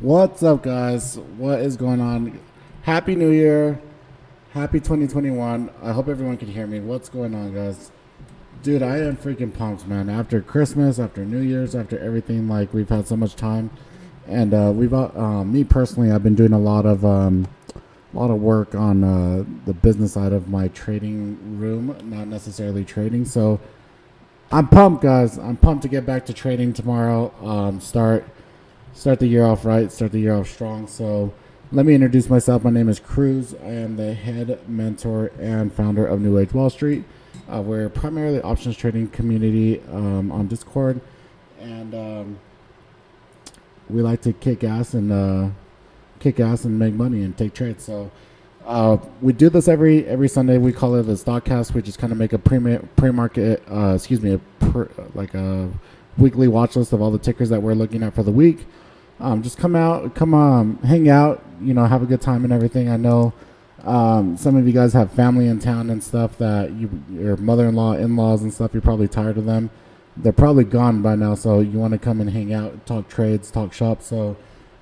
What's up, guys? What is going on? Happy New Year. Happy 2021. I hope everyone can hear me. What's going on, guys? Dude, I am freaking pumped, man. After Christmas, after New Year's, after everything, like, we've had so much time. And me personally, I've been doing a lot of work on the business side of my trading room, not necessarily trading. So I'm pumped, guys. I'm pumped to get back to trading tomorrow. Start the year off right, start the year off strong. So let me introduce myself. My name is Cruz. I am the head mentor and founder of New Age Wall Street. We're primarily options trading community on Discord, and we like to kick ass and make money and take trades. So We do this every Sunday. We call it the STOCKcast. We just kind of make a pre-market, like a weekly watch list of all the tickers that we're looking at for the week. Just come out, hang out, have a good time and everything. I know some of you guys have family in town and stuff that your mother-in-law, in-laws and stuff, you're probably tired of them. They're probably gone by now, so you want to come and hang out, talk trades, talk shop. So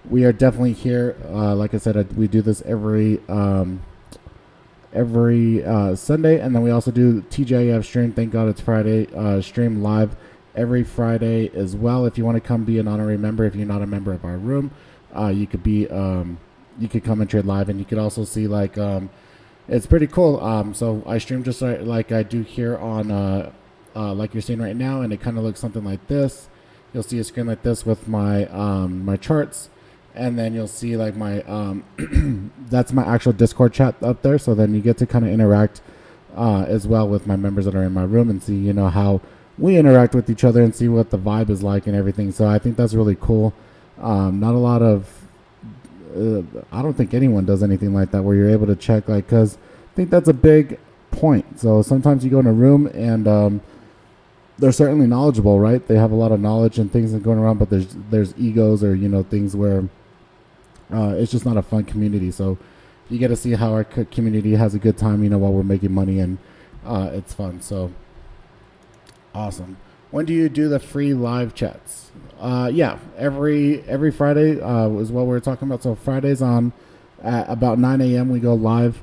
we are definitely here. Like I said, we do this every Sunday, and then we also do TGIF stream. Thank God it's Friday. Stream live every Friday as well. If you want to come be an honorary member, if you're not a member of our room, you could be. You could come and trade live, and you could also see it's pretty cool. So I stream just like I do here on like you're seeing right now, and it kind of looks something like this. You'll see a screen like this with my my charts, and then you'll see like my that's my actual Discord chat up there. So then you get to kind of interact as well with my members that are in my room and see how we interact with each other and see what the vibe is like and everything. So I think that's really cool. Not a lot of I don't think anyone does anything like that where you're able to check because I think that's a big point. So sometimes you go in a room and they're certainly knowledgeable, right? They have a lot of knowledge and things going around, but there's egos or things where it's just not a fun community. So you get to see how our community has a good time, while we're making money, and it's fun. So awesome. When do you do the free live chats? Yeah, every Friday is what we're talking about. So Fridays at about 9 a.m. we go live.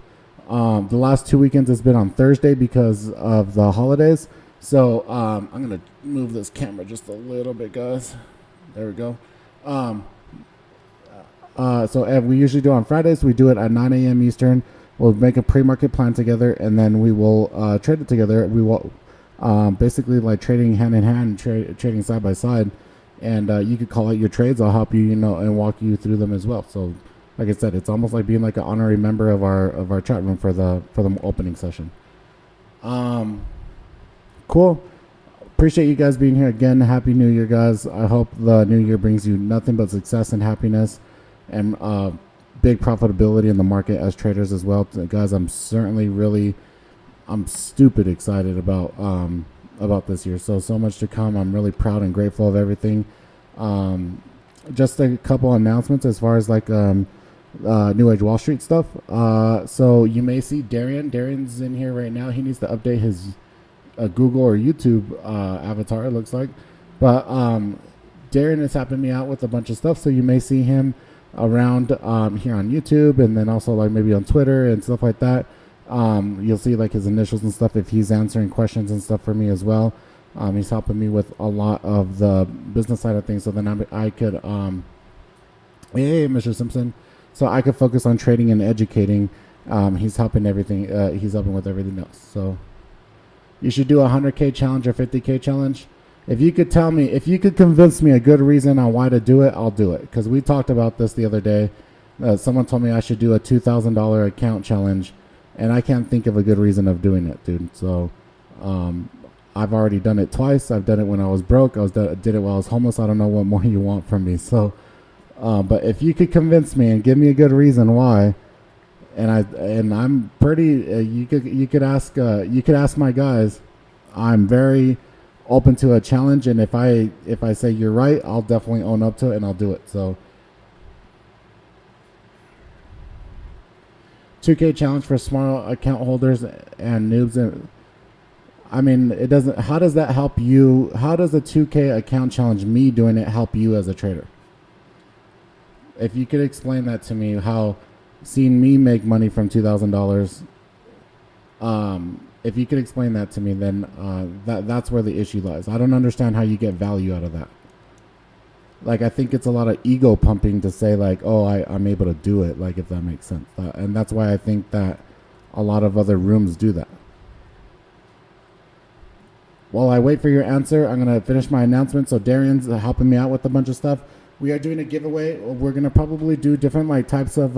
The last 2 weekends has been on Thursday because of the holidays. So I'm going to move this camera just a little bit, guys. There we go. So we usually do on Fridays. We do it at 9 a.m. Eastern. We'll make a pre-market plan together, and then we will trade it together. We will basically like trading hand in hand, trading side by side. And you could call out your trades. I'll help you, and walk you through them as well. So like I said, it's almost like being like an honorary member of our chat room for the opening session. Cool. Appreciate you guys being here again. Happy New Year, guys. I hope the new year brings you nothing but success and happiness and big profitability in the market as traders as well. Guys, I'm certainly I'm stupid excited about this year. So much to come. I'm really proud and grateful of everything. Just a couple announcements as far as like New Age Wall Street stuff. So you may see Darian's in here right now. He needs to update his Google or YouTube avatar, it looks like. But Darian is helping me out with a bunch of stuff, so you may see him around here on YouTube, and then also like maybe on Twitter and stuff like that. You'll see like his initials and stuff if he's answering questions and stuff for me as well. He's helping me with a lot of the business side of things, so then I could hey Mr. Simpson, so I could focus on trading and educating. He's helping everything. He's helping with everything else. So you should do a 100K challenge or 50K challenge. If you could tell me, if you could convince me a good reason on why to do it, I'll do it. Because we talked about this the other day. Someone told me I should do a $2,000 account challenge, and I can't think of a good reason of doing it, dude. So I've already done it twice. I've done it when I was broke. Did it while I was homeless. I don't know what more you want from me. So, but if you could convince me and give me a good reason why, and I'm pretty. You could ask my guys. I'm very open to a challenge, and if I say you're right, I'll definitely own up to it and I'll do it. So 2K challenge for small account holders and noobs. And I mean, it doesn't. How does that help you? How does a 2K account challenge, me doing it, help you as a trader? If you could explain that to me, how seeing me make money from $2,000, if you could explain that to me, then that's where the issue lies. I don't understand how you get value out of that. Like, I think it's a lot of ego pumping to say like, oh, I'm able to do it, like, if that makes sense. And that's why I think that a lot of other rooms do that. While I wait for your answer, I'm going to finish my announcement. So Darian's helping me out with a bunch of stuff. We are doing a giveaway. We're going to probably do different like types of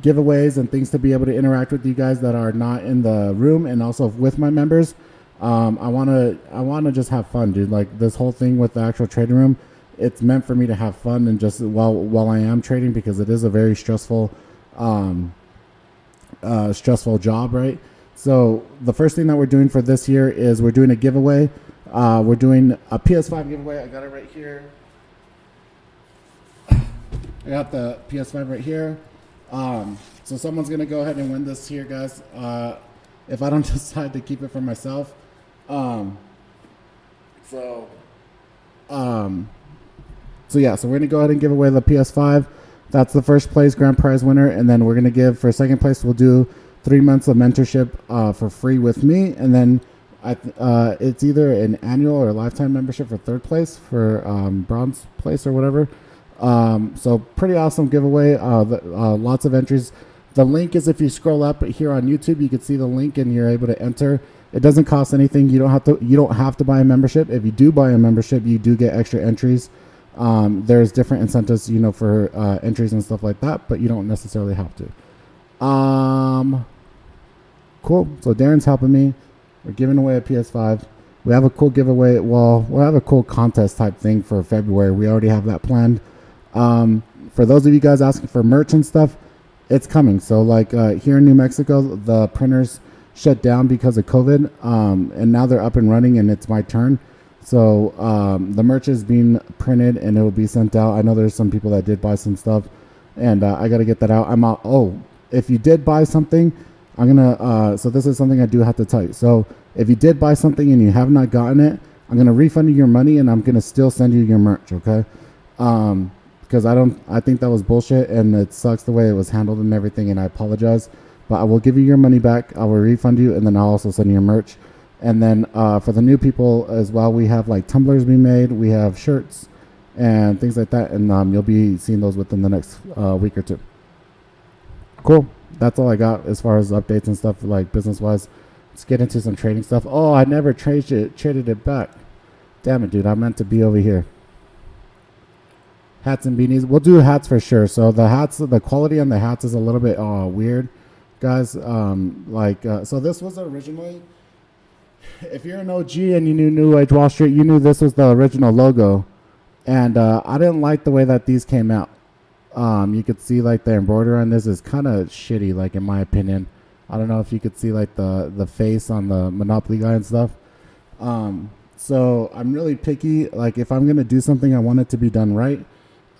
giveaways and things to be able to interact with you guys that are not in the room, and also with my members. I want to just have fun, dude. Like, this whole thing with the actual trading room, it's meant for me to have fun and just while I am trading, because it is a very stressful stressful job, right? So the first thing that we're doing for this year is we're doing a giveaway. We're doing a PS5 giveaway. I got it right here. I got the PS5 right here. So someone's going to go ahead and win this here, guys. If I don't decide to keep it for myself. So yeah, so we're going to go ahead and give away the PS5. That's the first place grand prize winner. And then we're going to give, for second place, we'll do 3 months of mentorship for free with me. And then it's either an annual or lifetime membership for third place, for bronze place or whatever. So pretty awesome giveaway. Lots of entries. The link is, if you scroll up here on YouTube, you can see the link and you're able to enter. It doesn't cost anything. You don't have to buy a membership. If you do buy a membership, you do get extra entries. There's different incentives, for entries and stuff like that, but you don't necessarily have to. Cool. So Darren's helping me. We're giving away a PS5. We have a cool giveaway. Well, we'll have a cool contest type thing for February. We already have that planned. For those of you guys asking for merch and stuff, it's coming. So like here in New Mexico, the printers shut down because of COVID, and now they're up and running, and it's my turn. So the merch is being printed and it will be sent out. I know there's some people that did buy some stuff, and I got to get that out. I'm out. Oh, if you did buy something, I'm gonna. So this is something I do have to tell you. So if you did buy something and you have not gotten it, I'm gonna refund you your money, and I'm gonna still send you your merch. Okay? Because I think that was bullshit, and it sucks the way it was handled and everything, and I apologize. But I will give you your money back. I will refund you, and then I'll also send you your merch. And then for the new people as well, we have like tumblers being made. We have shirts and things like that. And you'll be seeing those within the next week or two. Cool. That's all I got as far as updates and stuff, like business-wise. Let's get into some trading stuff. Oh, I never traded it back. Damn it, dude. I meant to be over here. Hats and beanies. We'll do hats for sure. So the hats, the quality on the hats is a little bit weird, guys. So this was originally... If you're an OG and you knew New Age Wall Street, you knew this was the original logo. And I didn't like the way that these came out. You could see like the embroidery on this is kind of shitty, like in my opinion. I don't know if you could see like the face on the Monopoly guy and stuff. So I'm really picky. Like if I'm going to do something, I want it to be done right.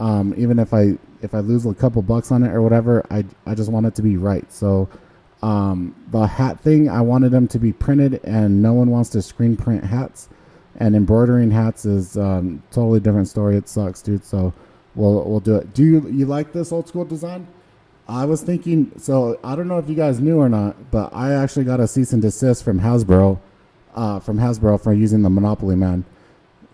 Even if I lose a couple bucks on it or whatever, I just want it to be right. So the hat thing, I wanted them to be printed, and no one wants to screen print hats, and embroidering hats is totally different story. It sucks, dude. So we'll do it. Do you like this old school design? I was thinking, so I don't know if you guys knew or not, but I actually got a cease and desist from Hasbro for using the Monopoly Man.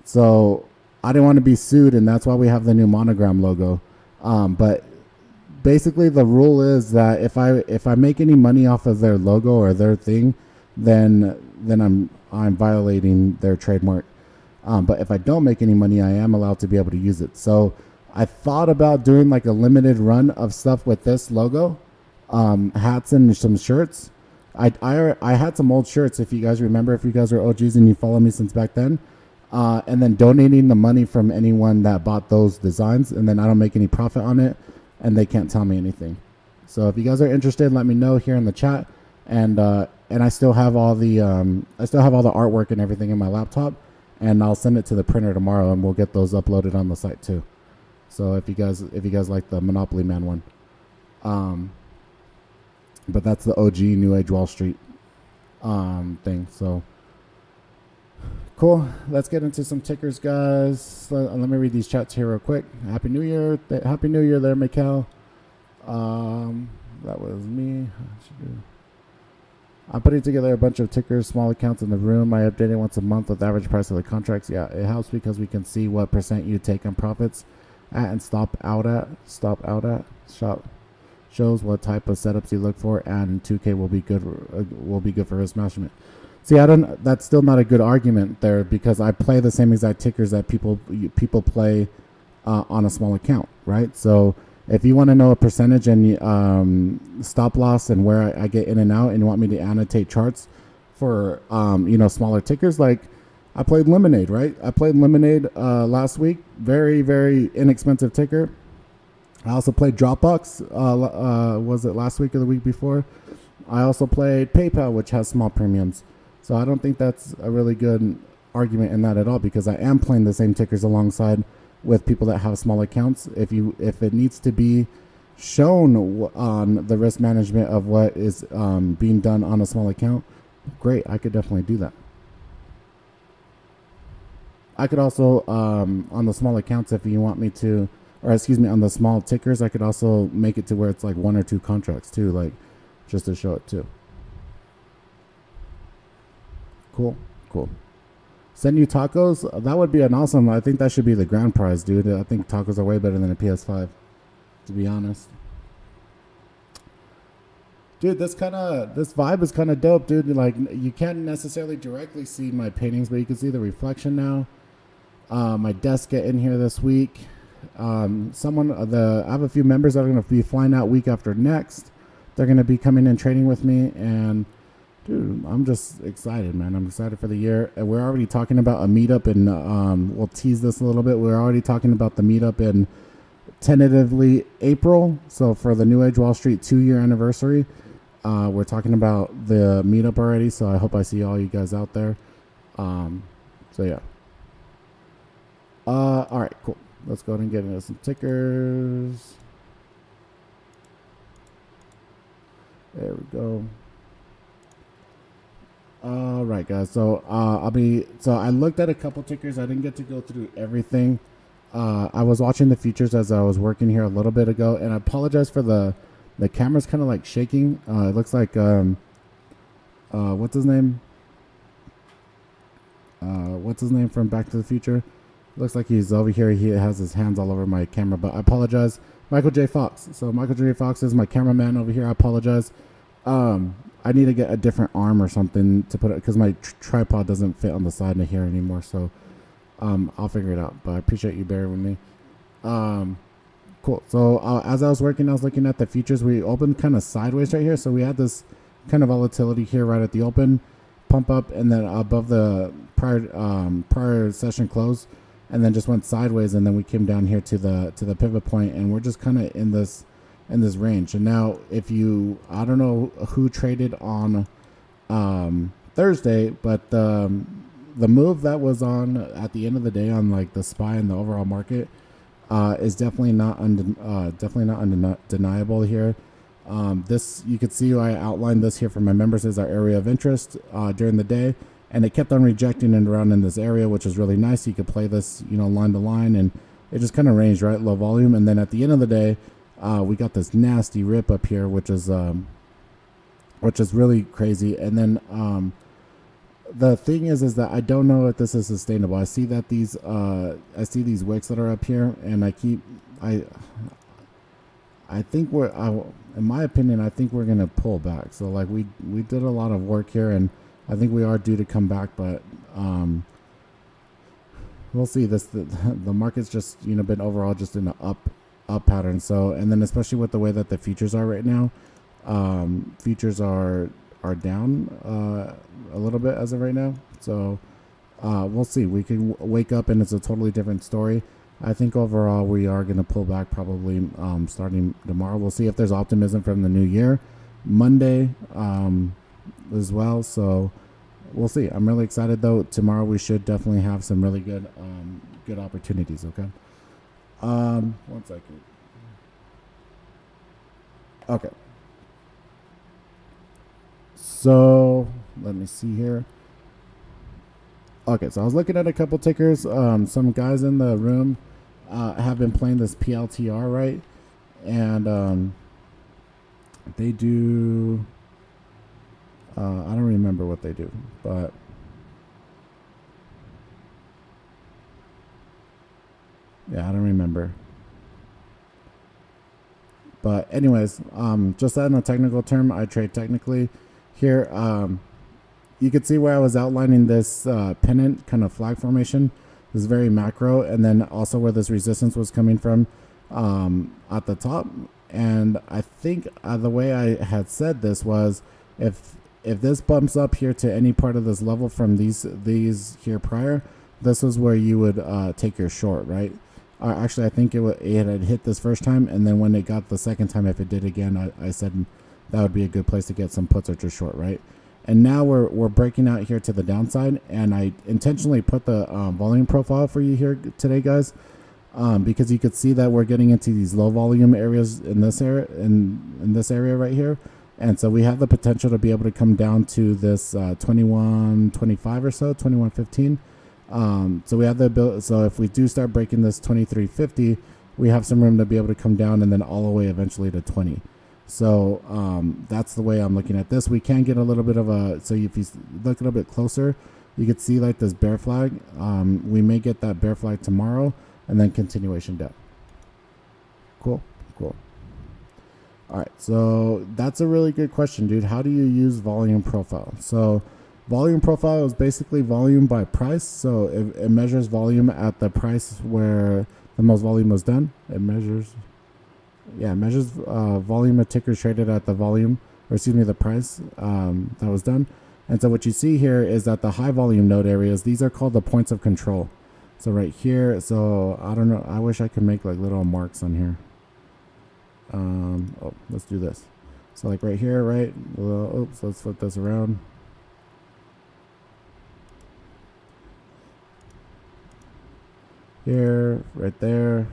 So I didn't want to be sued, and that's why we have the new monogram logo. But basically the rule is that if I make any money off of their logo or their thing, then I'm violating their trademark. But if I don't make any money, I am allowed to be able to use it. So I thought about doing like a limited run of stuff with this logo, hats and some shirts. I had some old shirts, if you guys remember, if you guys are OGs and you follow me since back then, and then donating the money from anyone that bought those designs, and then I don't make any profit on it, and they can't tell me anything. So if you guys are interested, let me know here in the chat. And I still have all the artwork and everything in my laptop, and I'll send it to the printer tomorrow, and we'll get those uploaded on the site too. So if you guys like the Monopoly Man one, but that's the OG New Age Wall Street thing. So cool. Let's get into some tickers, guys. Let me read these chats here real quick. Happy New Year. Happy New Year there, Mikal. That was me. I'm putting together a bunch of tickers, small accounts in the room. I update it once a month with average price of the contracts. Yeah, it helps because we can see what percent you take on profits at and stop out at. Shows what type of setups you look for, and 2K will be good for risk management. See, that's still not a good argument there, because I play the same exact tickers that people play on a small account, right? So if you want to know a percentage and stop loss and where I get in and out, and you want me to annotate charts for smaller tickers, like I played Lemonade, right? I played Lemonade last week, very, very inexpensive ticker. I also played Dropbox. Was it last week or the week before? I also played PayPal, which has small premiums. So I don't think that's a really good argument in that at all, because I am playing the same tickers alongside with people that have small accounts. If it needs to be shown on the risk management of what is being done on a small account, great, I could definitely do that. I could also, on the small accounts, if you want me to, or excuse me, on the small tickers, I could also make it to where it's like 1 or 2 contracts too, like just to show it too. Cool. Send you tacos? That would be an awesome. I think that should be the grand prize, dude. I think tacos are way better than a PS5, to be honest. Dude, this vibe is kind of dope, dude. Like, you can't necessarily directly see my paintings, but you can see the reflection now. My desk get in here this week. I have a few members that are going to be flying out week after next. They're going to be coming in training with me, and dude, I'm just excited, man. I'm excited for the year. And we're already talking about a meetup, and we'll tease this a little bit. We're already talking about the meetup in tentatively April. So for the New Age Wall Street 2-year anniversary, we're talking about the meetup already. So I hope I see all you guys out there. So yeah. All right, cool. Let's go ahead and get into some tickers. There we go. All right, guys. So I looked at a couple tickers. I didn't get to go through everything. I was watching the features as I was working here a little bit ago, and I apologize for the camera's kind of like shaking. It looks like what's his name? What's his name from Back to the Future? Looks like he's over here. He has his hands all over my camera, but I apologize. Michael J. Fox. So Michael J. Fox is my cameraman over here. I apologize. I need to get a different arm or something to put it, because my tripod doesn't fit on the side of here anymore. So I'll figure it out. But I appreciate you bearing with me. Cool. So as I was working, I was looking at the features. We opened kind of sideways right here. So we had this kind of volatility here right at the open, pump up, and then above the prior session close, and then just went sideways, and then we came down here to the pivot point, and we're just kind of in this range. And now, I don't know who traded on Thursday, but the move that was on at the end of the day on like the SPY and the overall market is definitely not undeniable here. This, you could see I outlined this here for my members as our area of interest during the day, and it kept on rejecting and around in this area, which is really nice. You could play this, line to line, and it just kind of ranged, right, low volume. And then at the end of the day, we got this nasty rip up here, which is really crazy. And then the thing is that I don't know if this is sustainable. I see that these wicks that are up here, and I think in my opinion, I think we're gonna pull back. So like we did a lot of work here, and I think we are due to come back, but we'll see. The market's just been overall just in an up pattern. So, and then especially with the way that the futures are right now, futures are down a little bit as of right now. So we'll see. We can wake up and it's a totally different story. I think overall we are going to pull back probably starting tomorrow. We'll see if there's optimism from the new year. Monday as well. So we'll see. I'm really excited though. Tomorrow we should definitely have some really good opportunities. Okay. 1 second. Okay. So let me see here. Okay, so I was looking at a couple tickers. Some guys in the room have been playing this PLTR, right? And they do. I don't remember what they do, but yeah, I don't remember. But anyways, just in a technical term, I trade technically here. You could see where I was outlining this pennant kind of flag formation. This is very macro, and then also where this resistance was coming from at the top. And I think the way I had said this was, if this bumps up here to any part of this level from these here prior, this is where you would take your short, right? Actually, I think it had hit this first time, and then when it got the second time, if it did again, I said that would be a good place to get some puts or just short, right? And now we're breaking out here to the downside, and I intentionally put the volume profile for you here today, guys, because you could see that we're getting into these low volume areas in this area, in this area right here. And so we have the potential to be able to come down to this 21.25 or so, 21.15. So we have the ability. So if we do start breaking this 23.50, we have some room to be able to come down and then all the way eventually to 20. So that's the way I'm looking at this. We can get a little bit of a, so if you look a little bit closer, you could see like this bear flag. We may get that bear flag tomorrow and then continuation down. Cool. All right, so that's a really good question, dude. How do you use volume profile? So volume profile is basically volume by price. So it measures volume at the price where the most volume was done. It measures volume of tickers traded at the volume, or excuse me, the price that was done. And so what you see here is that the high volume node areas, these are called the points of control. So right here, so I don't know, I wish I could make like little marks on here. Let's do this. So like right here, right? Oops, let's flip this around. Here, right there.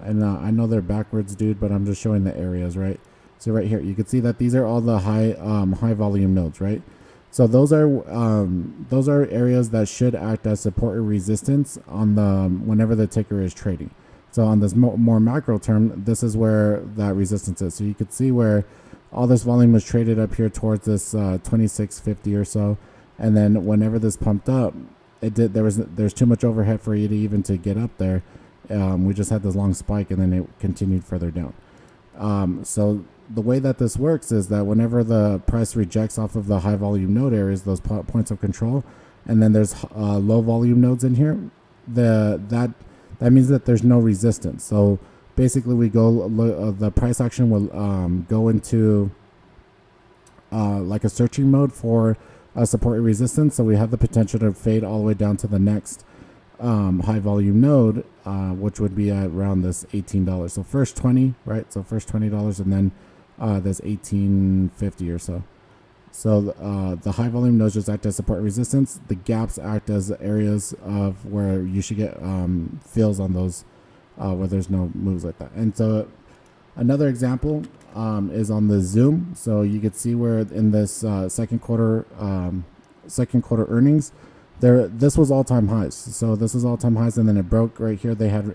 And I know they're backwards, dude, but I'm just showing the areas, right? So right here, you can see that these are all the high volume nodes, right? So those are areas that should act as support or resistance on the whenever the ticker is trading. So on this more macro term, this is where that resistance is. So you could see where all this volume was traded up here towards this 26.50 or so, and then whenever this pumped up, there's too much overhead for you to even to get up there. We just had this long spike, and then it continued further down. So the way that this works is that whenever the price rejects off of the high volume node areas, those points of control, and then there's low volume nodes in here, that means that there's no resistance. So basically we go, the price action will go into like a searching mode for support and resistance. So we have the potential to fade all the way down to the next high volume node, which would be at around this $18. So first 20, right? So first $20, and then this 18.50 or so. So the high volume nodes just act as support and resistance. The gaps act as areas of where you should get fills on those where there's no moves like that. And so another example is on the Zoom. So you could see where in this second quarter earnings, this was all-time highs. So this was all-time highs, and then it broke right here. They had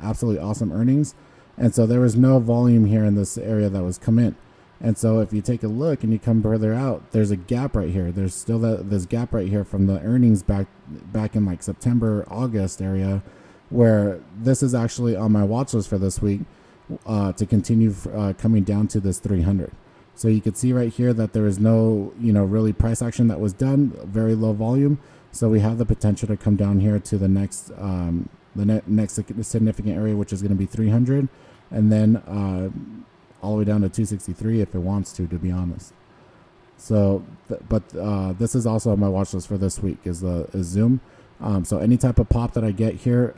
absolutely awesome earnings, and so there was no volume here in this area that was come in. And so if you take a look and you come further out, there's a gap right here. There's still this gap right here from the earnings back in like September, August area, where this is actually on my watch list for this week to continue coming down to this 300. So you can see right here that there is no, really price action that was done, very low volume. So we have the potential to come down here to the next next significant area, which is going to be 300, and then all the way down to 263 if it wants to be honest. So, but this is also on my watch list for this week is Zoom. So any type of pop that I get here,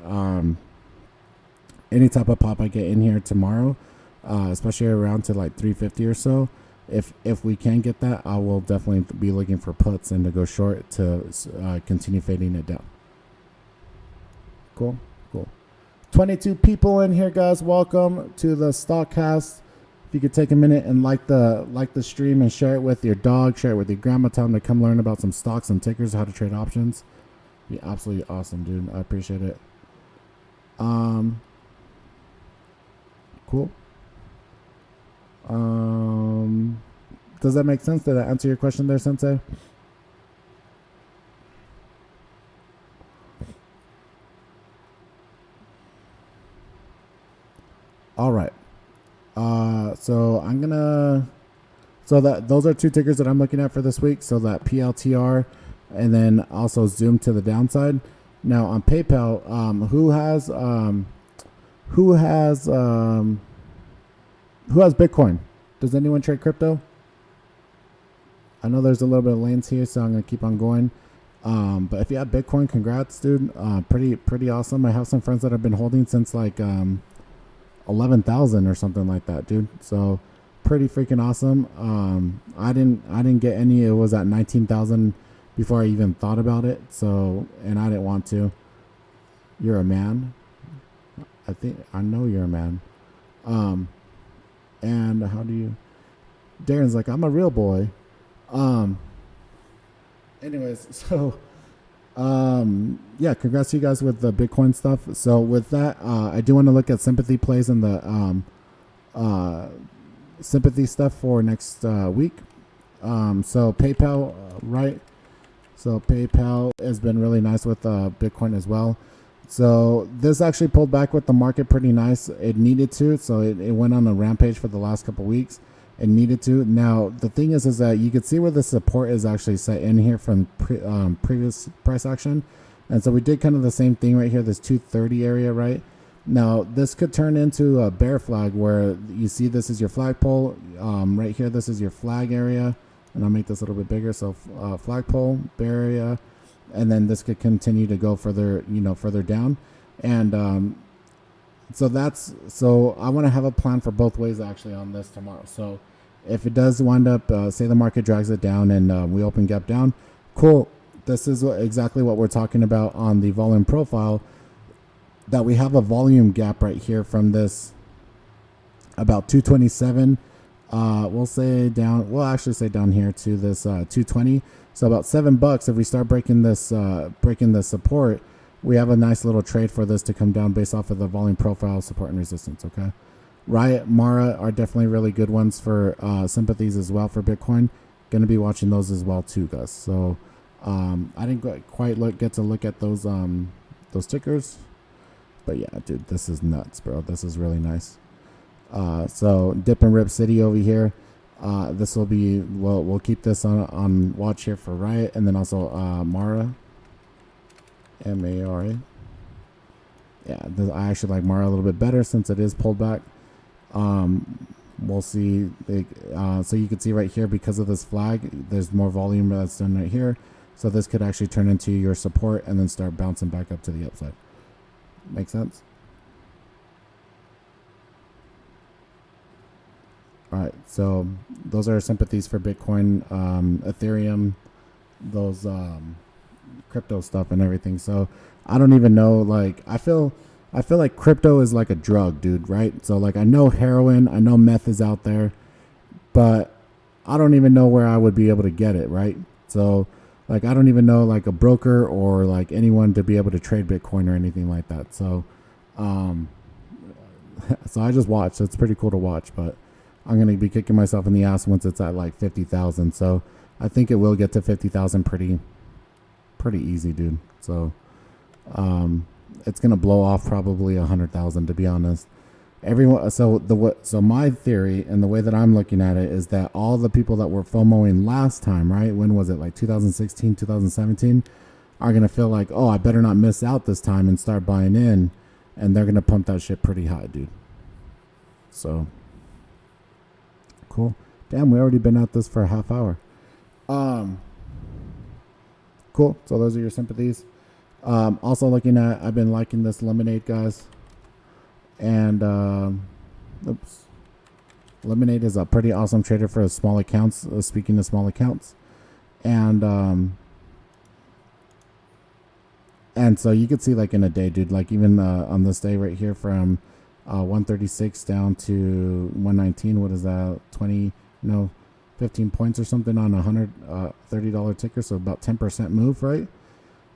any type of pop I get in here tomorrow, especially around to like 350 or so, if we can get that, I will definitely be looking for puts and to go short to continue fading it down. Cool. 22 people in here, guys. Welcome to the STOCKcast. If you could take a minute and like the stream and share it with your dog, share it with your grandma, tell them to come learn about some stocks and tickers, how to trade options. Be absolutely awesome, dude. I appreciate it. Cool. Does that make sense? Did I answer your question there, Sensei? All right. So those are two tickers that I'm looking at for this week. So that PLTR, and then also Zoom to the downside. Now on PayPal, who has Bitcoin? Does anyone trade crypto? I know there's a little bit of lanes here, so I'm gonna keep on going. But if you have Bitcoin, congrats, dude. Pretty awesome. I have some friends that have been holding since like 11,000 or something like that, dude. So pretty freaking awesome. I didn't get any. It was at 19,000 before I even thought about it. So, and I didn't want to. You're a man. I know you're a man. And how do you? Darren's like, I'm a real boy. Anyways, so yeah, congrats to you guys with the Bitcoin stuff. So with that, I do want to look at sympathy plays and the sympathy stuff for next week. So PayPal, right? So PayPal has been really nice with Bitcoin as well. So this actually pulled back with the market pretty nice. It needed to. So it went on a rampage for the last couple weeks. It needed to. Now the thing is that you can see where the support is actually set in here from previous price action. And so we did kind of the same thing right here, this 230 area, right? Now this could turn into a bear flag where you see this is your flagpole. Right here, this is your flag area. And I'll make this a little bit bigger. So flagpole, bear area. And then this could continue to go further, further down. And so I want to have a plan for both ways actually on this tomorrow. So if it does wind up, say the market drags it down and we open gap down, cool. This is exactly what we're talking about on the volume profile, that we have a volume gap right here from this about 227. We'll actually say down here to this 220. So about $7. If we start breaking this support, we have a nice little trade for this to come down based off of the volume profile, support and resistance. Okay, Riot, Mara are definitely really good ones for sympathies as well for Bitcoin. Going to be watching those as well too, guys. So I didn't quite get to look at those tickers, but yeah, dude, this is nuts, bro. This is really nice. So Dip and Rip City over here. This will be, we'll keep this on watch here for Riot, and then also Mara, Mara. Yeah, I actually like Mara a little bit better since it is pulled back. We'll see. So you can see right here, because of this flag, there's more volume that's done right here. So this could actually turn into your support and then start bouncing back up to the upside. Make sense? All right, so those are sympathies for Bitcoin, Ethereum, those crypto stuff and everything. So I don't even know, like, I feel like crypto is like a drug, dude, right? So like, I know heroin, I know meth is out there, but I don't even know where I would be able to get it, right? So like, I don't even know like a broker or like anyone to be able to trade Bitcoin or anything like that. So so I just watch. So it's pretty cool to watch, but I'm going to be kicking myself in the ass once it's at like 50,000. So I think it will get to 50,000 pretty easy, dude. So it's going to blow off probably 100,000, to be honest. So my theory and the way that I'm looking at it is that all the people that were FOMOing last time, right? When was it? Like 2016, 2017, are going to feel like, oh, I better not miss out this time and start buying in. And they're going to pump that shit pretty high, dude. So cool. Damn, we already been at this for a half hour. Cool. So those are your sympathies. Also looking at, I've been liking this Lemonade, guys. And Lemonade is a pretty awesome trader for small accounts. Speaking of small accounts, and so you could see like in a day, dude, like even on this day right here from 136 down to 119. What is that? 15 points or something on $130 ticker. So about 10% move, right?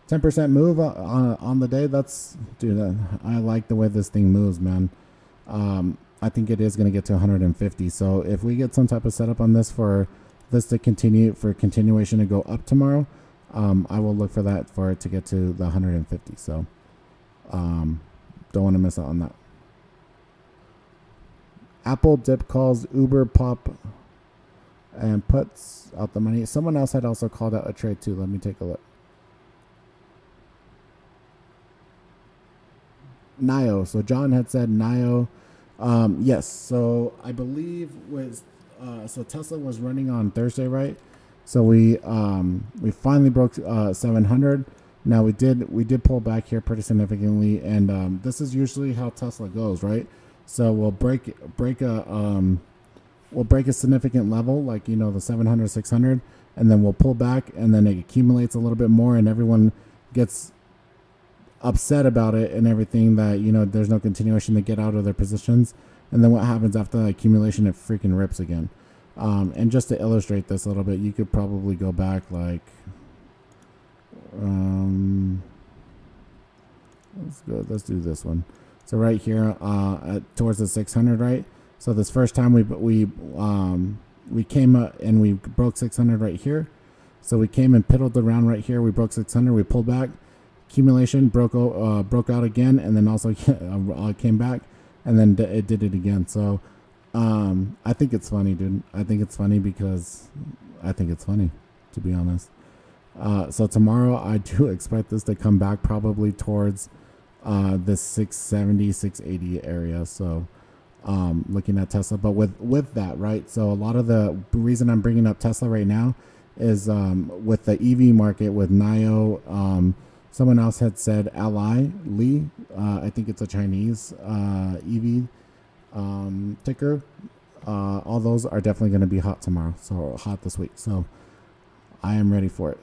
10% move on the day. That's, dude, I like the way this thing moves, man. I think it is going to get to 150. So if we get some type of setup on this for this to continue, for continuation to go up tomorrow, I will look for that, for it to get to the 150. So don't want to miss out on that. Apple dip calls, Uber pop and puts out the money. Someone else had also called out a trade too. Let me take a look. NIO. So John had said NIO. Yes. So I believe so Tesla was running on Thursday, right? So we finally broke 700. Now we did pull back here pretty significantly, and this is usually how Tesla goes, right? So we'll break a we'll break a significant level, like, the 700, 600, and then we'll pull back, and then it accumulates a little bit more, and everyone gets upset about it and everything, that, there's no continuation to get out of their positions. And then what happens after the accumulation? It freaking rips again. And just to illustrate this a little bit, you could probably go back like, let's do this one. So right here, towards the 600, right? So this first time we came up and we broke 600 right here. So we came and piddled around right here. We broke 600. We pulled back. Accumulation broke out again, and then also came back, and then it did it again. So I think it's funny, dude. I think it's funny because I think it's funny, to be honest. So tomorrow I do expect this to come back probably towards this 670, 680 area. So looking at Tesla, but with that, right? So a lot of the reason I'm bringing up Tesla right now is with the EV market, with NIO. Someone else had said Ally Lee. I think it's a Chinese EV ticker. All those are definitely going to be hot tomorrow. So hot this week. So I am ready for it.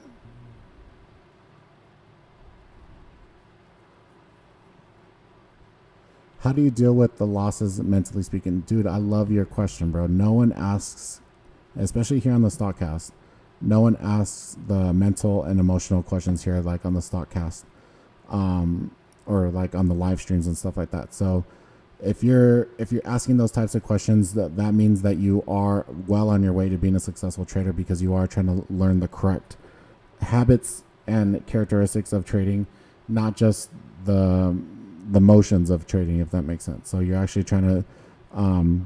How do you deal with the losses mentally speaking? Dude, I love your question, bro. No one asks, especially here on the STOCKcast, no one asks the mental and emotional questions here, like on the STOCKcast, or like on the live streams and stuff like that. So if you're asking those types of questions, that means that you are well on your way to being a successful trader, because you are trying to learn the correct habits and characteristics of trading, not just the motions of trading, if that makes sense. So you're actually trying to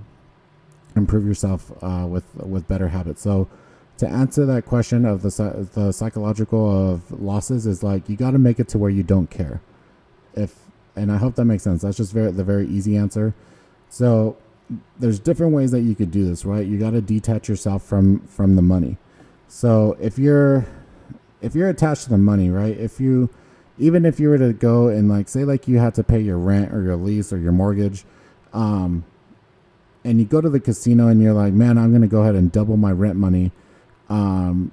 improve yourself with better habits. So to answer that question of the psychological of losses, is like, you got to make it to where you don't care. And I hope that makes sense. That's just the very easy answer. So there's different ways that you could do this, right? You got to detach yourself from the money. So if you're attached to the money, right? Even if you were to go and like, say like you had to pay your rent or your lease or your mortgage, and you go to the casino and you're like, man, I'm going to go ahead and double my rent money. I'm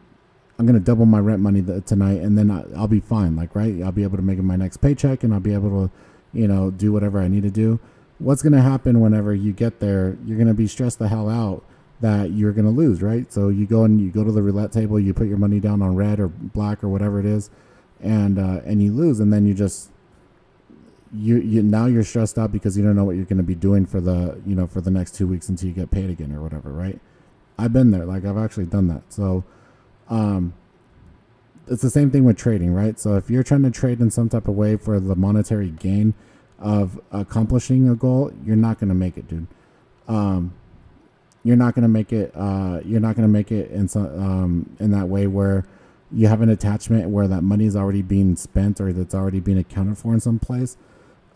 going to double my rent money tonight, and then I'll be fine. Like, right. I'll be able to make it my next paycheck, and I'll be able to, do whatever I need to do. What's going to happen whenever you get there? You're going to be stressed the hell out that you're going to lose, right? So you go to the roulette table, you put your money down on red or black or whatever it is, and you lose, and then now you're stressed out because you don't know what you're going to be doing for the next 2 weeks until you get paid again or whatever, right? I've been there. Like, I've actually done that. So it's the same thing with trading, right? So if you're trying to trade in some type of way for the monetary gain of accomplishing a goal, you're not going to make it, dude. You're not going to make it. You're not going to make it in that way where you have an attachment where that money is already being spent, or that's already being accounted for in some place,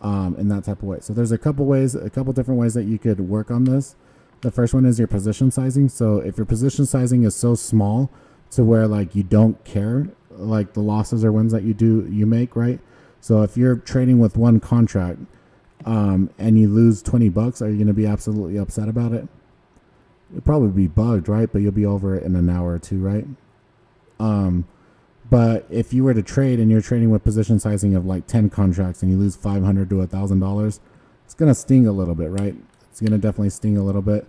in that type of way. So there's a couple different ways that you could work on this. The first one is your position sizing. So if your position sizing is so small to where like you don't care, like the losses or wins that you make, right? So if you're trading with one contract, and you lose $20, are you going to be absolutely upset about it? You'll probably be bugged, right? But you'll be over it in an hour or two, right? But if you were to trade and you're trading with position sizing of like 10 contracts and you lose $500 to $1,000, it's going to sting a little bit, right? It's going to definitely sting a little bit.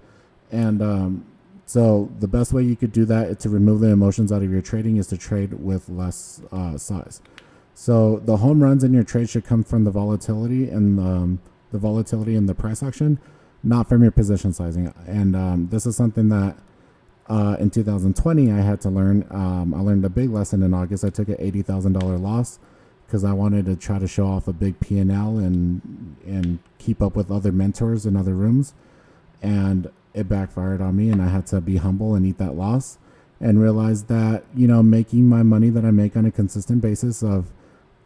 And so the best way you could do that to remove the emotions out of your trading is to trade with less size. So the home runs in your trade should come from the volatility and the price action, not from your position sizing. And this is something that in 2020 I had to learn. I learned a big lesson in August. I took an $80,000 loss because I wanted to try to show off a big P&L and keep up with other mentors in other rooms, and it backfired on me, and I had to be humble and eat that loss and realize that, making my money that I make on a consistent basis of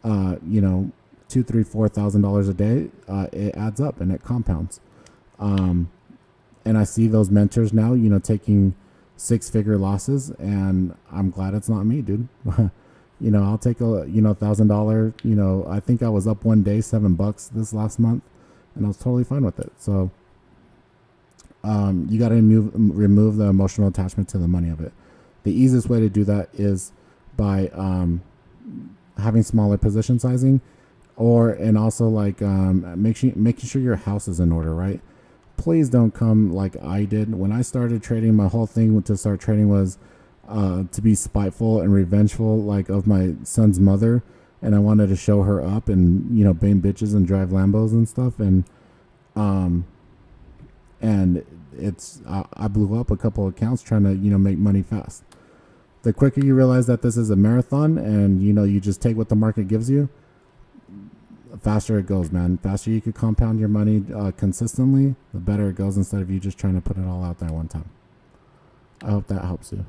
$2,000, $3,000, $4,000 a day, it adds up and it compounds. And I see those mentors now, taking 6-figure losses, and I'm glad it's not me, dude. I'll take $1,000. I think I was up one day $7 this last month, and I was totally fine with it. So you got to remove the emotional attachment to the money of it. The easiest way to do that is by having smaller position sizing, and also like making sure your house is in order, right? Please don't come like I did when I started trading. My whole thing to start trading was to be spiteful and revengeful, like of my son's mother, and I wanted to show her up and bang bitches and drive Lambos and stuff, and I blew up a couple accounts trying to make money fast. The quicker you realize that this is a marathon and you just take what the market gives you, the faster it goes, man. The faster you could compound your money consistently, the better it goes, instead of you just trying to put it all out there one time. I hope that helps you.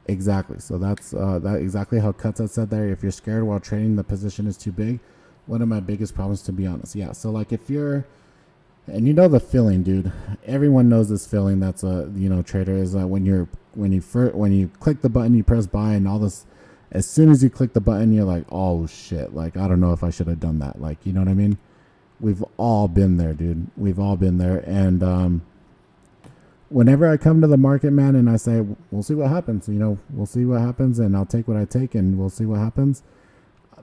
Exactly. So that's that exactly how Cuts had said there. If you're scared while trading, the position is too big. One of my biggest problems, to be honest. Yeah. So like if you're, and the feeling, dude. Everyone knows this feeling. That's a trader is when you click the button, you press buy, and all this. As soon as you click the button, you're like, oh shit! Like I don't know if I should have done that. Like you know what I mean? We've all been there, dude. We've all been there. And whenever I come to the market, man, and I say we'll see what happens. We'll see what happens, and I'll take what I take, and we'll see what happens.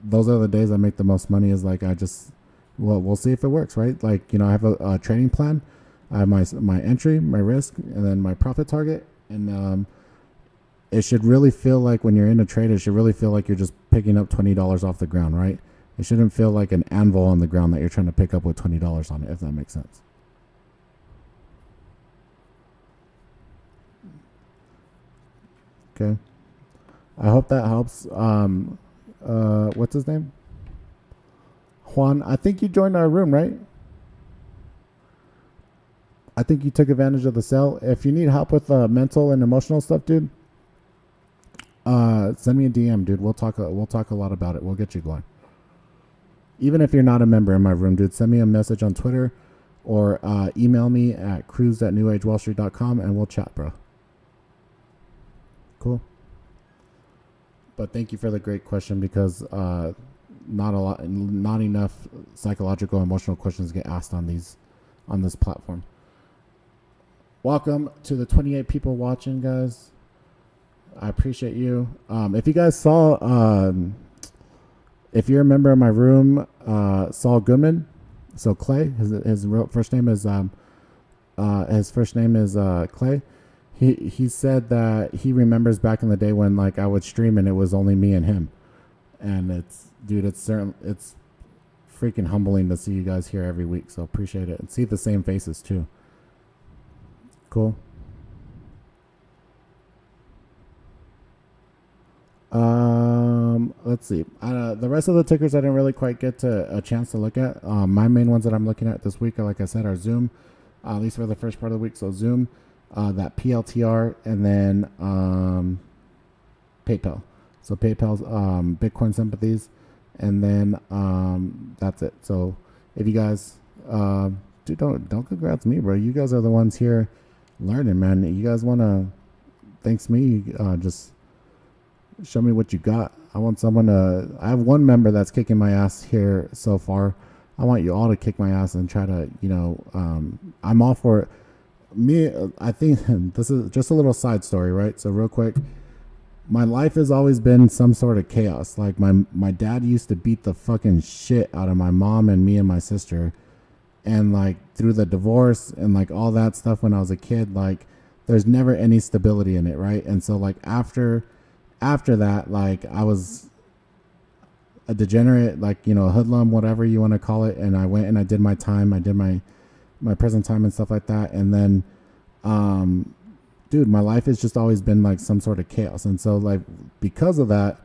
Those are the days I make the most money. Is like we'll see if it works, right? Like, I have a trading plan. I have my entry, my risk, and then my profit target. And it should really feel like when you're in a trade, it should really feel like you're just picking up $20 off the ground, right? It shouldn't feel like an anvil on the ground that you're trying to pick up with $20 on it, if that makes sense. Okay. I hope that helps. What's his name? Juan, I think you joined our room, right? I think you took advantage of the sale. If you need help with mental and emotional stuff, dude, send me a DM, dude. We'll talk a lot about it. We'll get you going. Even if you're not a member in my room, dude, send me a message on Twitter or email me at cruz@newagewallstreet.com and we'll chat, bro. Cool. But thank you for the great question, because not enough psychological, emotional questions get asked on this platform. Welcome to the 28 people watching, guys. I appreciate you. If you guys saw, if you're a member of my room, Saul Goodman, so Clay, his first name is Clay. He said that he remembers back in the day when like I would stream and it was only me and him, and it's freaking humbling to see you guys here every week. So appreciate it, and see the same faces too. Cool. Let's see. The rest of the tickers I didn't really quite get a chance to look at. My main ones that I'm looking at this week, like I said, are Zoom, at least for the first part of the week. So Zoom, that PLTR, and then PayPal. So PayPal's Bitcoin sympathies, and then that's it. So if you guys dude, don't congrats me, bro. You guys are the ones here learning, man. You guys want to thanks me, just show me what you got. I want someone to. I have one member that's kicking my ass here so far. I want you all to kick my ass and try to, I'm all for it. Me, I think this is just a little side story, right? So real quick, my life has always been some sort of chaos. Like my dad used to beat the fucking shit out of my mom and me and my sister, and like through the divorce and like all that stuff when I was a kid, like there's never any stability in it, right? And so like after that, like I was a degenerate, like, a hoodlum, whatever you want to call it. And I went and I did my time. I did my prison time and stuff like that. And then, dude, my life has just always been like some sort of chaos. And so like, because of that,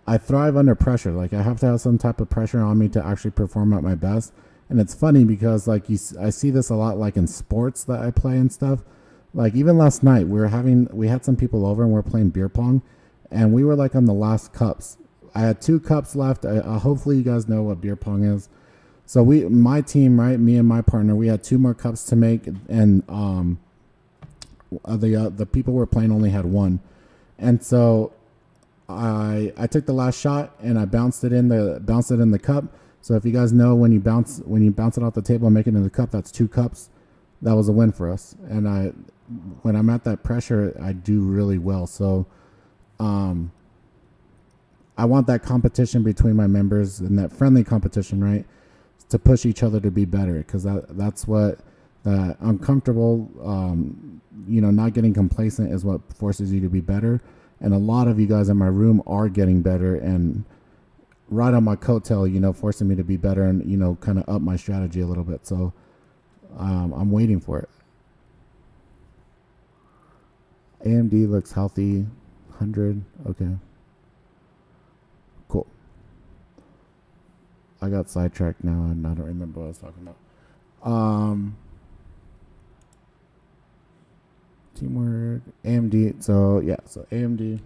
I thrive under pressure. Like I have to have some type of pressure on me to actually perform at my best. And it's funny because like I see this a lot, like in sports that I play and stuff. Like even last night we had some people over and we're playing beer pong, and we were like on the last cups. I had 2 cups left. Hopefully you guys know what beer pong is. So my team, right, me and my partner, we had 2 more cups to make, and the people we're playing only had 1. And so I took the last shot and I bounced it in the cup, So if you guys know when you bounce it off the table and make it into the cup, that's 2 cups. That was a win for us. And when I'm at that pressure, I do really well. So I want that competition between my members and that friendly competition, right? To push each other to be better, because that's what uncomfortable, not getting complacent is what forces you to be better. And a lot of you guys in my room are getting better and right on my coattail, forcing me to be better and, kind of up my strategy a little bit. So I'm waiting for it. AMD looks healthy. 100. Okay. Cool. I got sidetracked now and I don't remember what I was talking about. Teamwork. AMD. So AMD.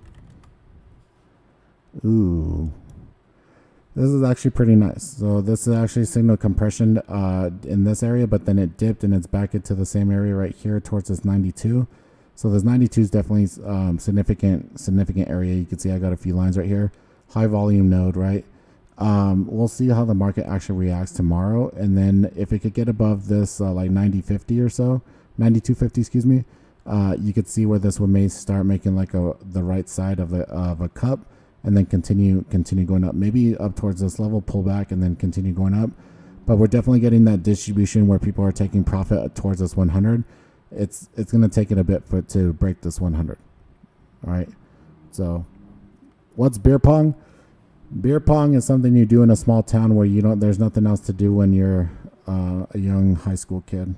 Ooh. This is actually pretty nice. So this is actually signal compression in this area, but then it dipped and it's back into the same area right here towards this 92. So this 92 is definitely significant area. You can see I got a few lines right here. High volume node, right? We'll see how the market actually reacts tomorrow, and then if it could get above this like 90.50 or so, 92.50, excuse me, you could see where this one may start making like the right side of a cup, and then continue going up, maybe up towards this level, pull back, and then continue going up. But we're definitely getting that distribution where people are taking profit towards this 100. It's going to take it a bit to break this 100. All right. So what's beer pong? Beer pong is something you do in a small town where there's nothing else to do when you're a young high school kid.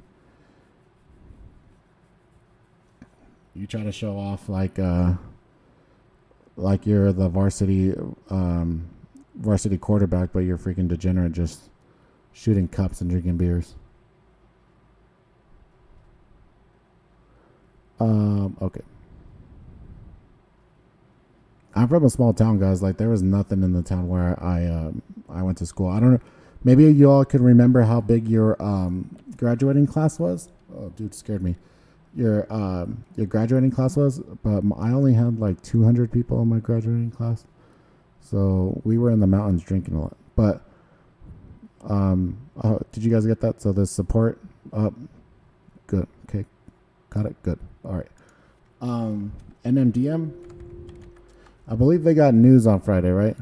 You try to show off like you're the varsity quarterback, but you're freaking degenerate just shooting cups and drinking beers. Okay. I'm from a small town, guys. Like there was nothing in the town where I went to school. I don't know. Maybe you all could remember how big your graduating class was. Oh, dude, scared me. Your graduating class was, but I only had like 200 people in my graduating class. So we were in the mountains drinking a lot. But did you guys get that? So the support up. Good. Okay. Got it. Good. All right. NMDM. I believe they got news on Friday, right?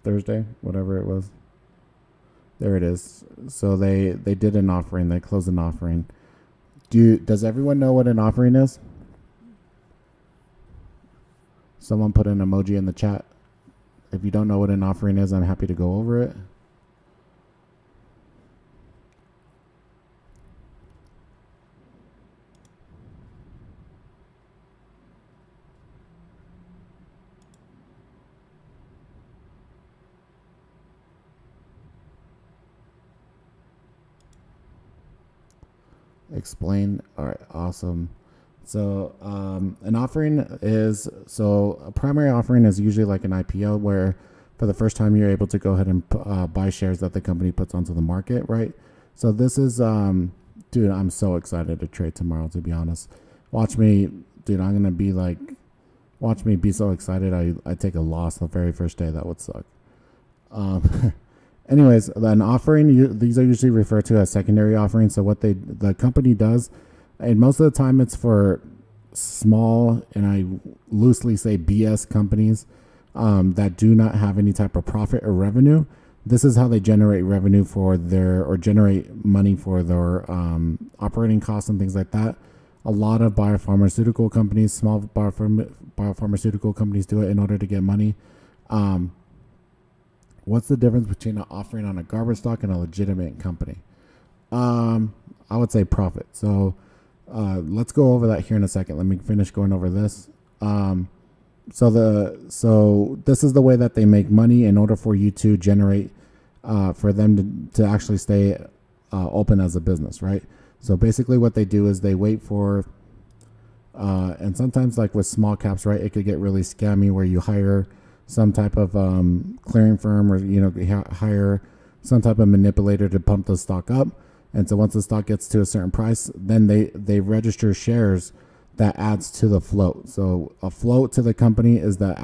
Thursday, whatever it was. There it is. So they did an offering. They closed an offering. Does everyone know what an offering is? Someone put an emoji in the chat. If you don't know what an offering is, I'm happy to go over it. Explain. All right, awesome. So an offering is, a primary offering is usually like an IPO where for the first time you're able to go ahead and buy shares that the company puts onto the market, right? So this is, dude, I'm so excited to trade tomorrow, to be honest. Watch me, dude, I'm going to be like, watch me be so excited I take a loss the very first day. That would suck. Anyways, an offering, these are usually referred to as secondary offerings. So what the company does, and most of the time it's for small, and I loosely say BS companies that do not have any type of profit or revenue. This is how they generate revenue generate money for their operating costs and things like that. A lot of biopharmaceutical companies, small biopharmaceutical companies do it in order to get money. What's the difference between an offering on a garbage stock and a legitimate company? I would say profit. So let's go over that here in a second. Let me finish going over this. So this is the way that they make money in order for you to generate, for them to actually stay open as a business, right? So basically what they do is they wait for, and sometimes like with small caps, right, it could get really scammy where you hire some type of clearing firm or hire some type of manipulator to pump the stock up. And so once the stock gets to a certain price, then they register shares that adds to the float. So a float to the company is the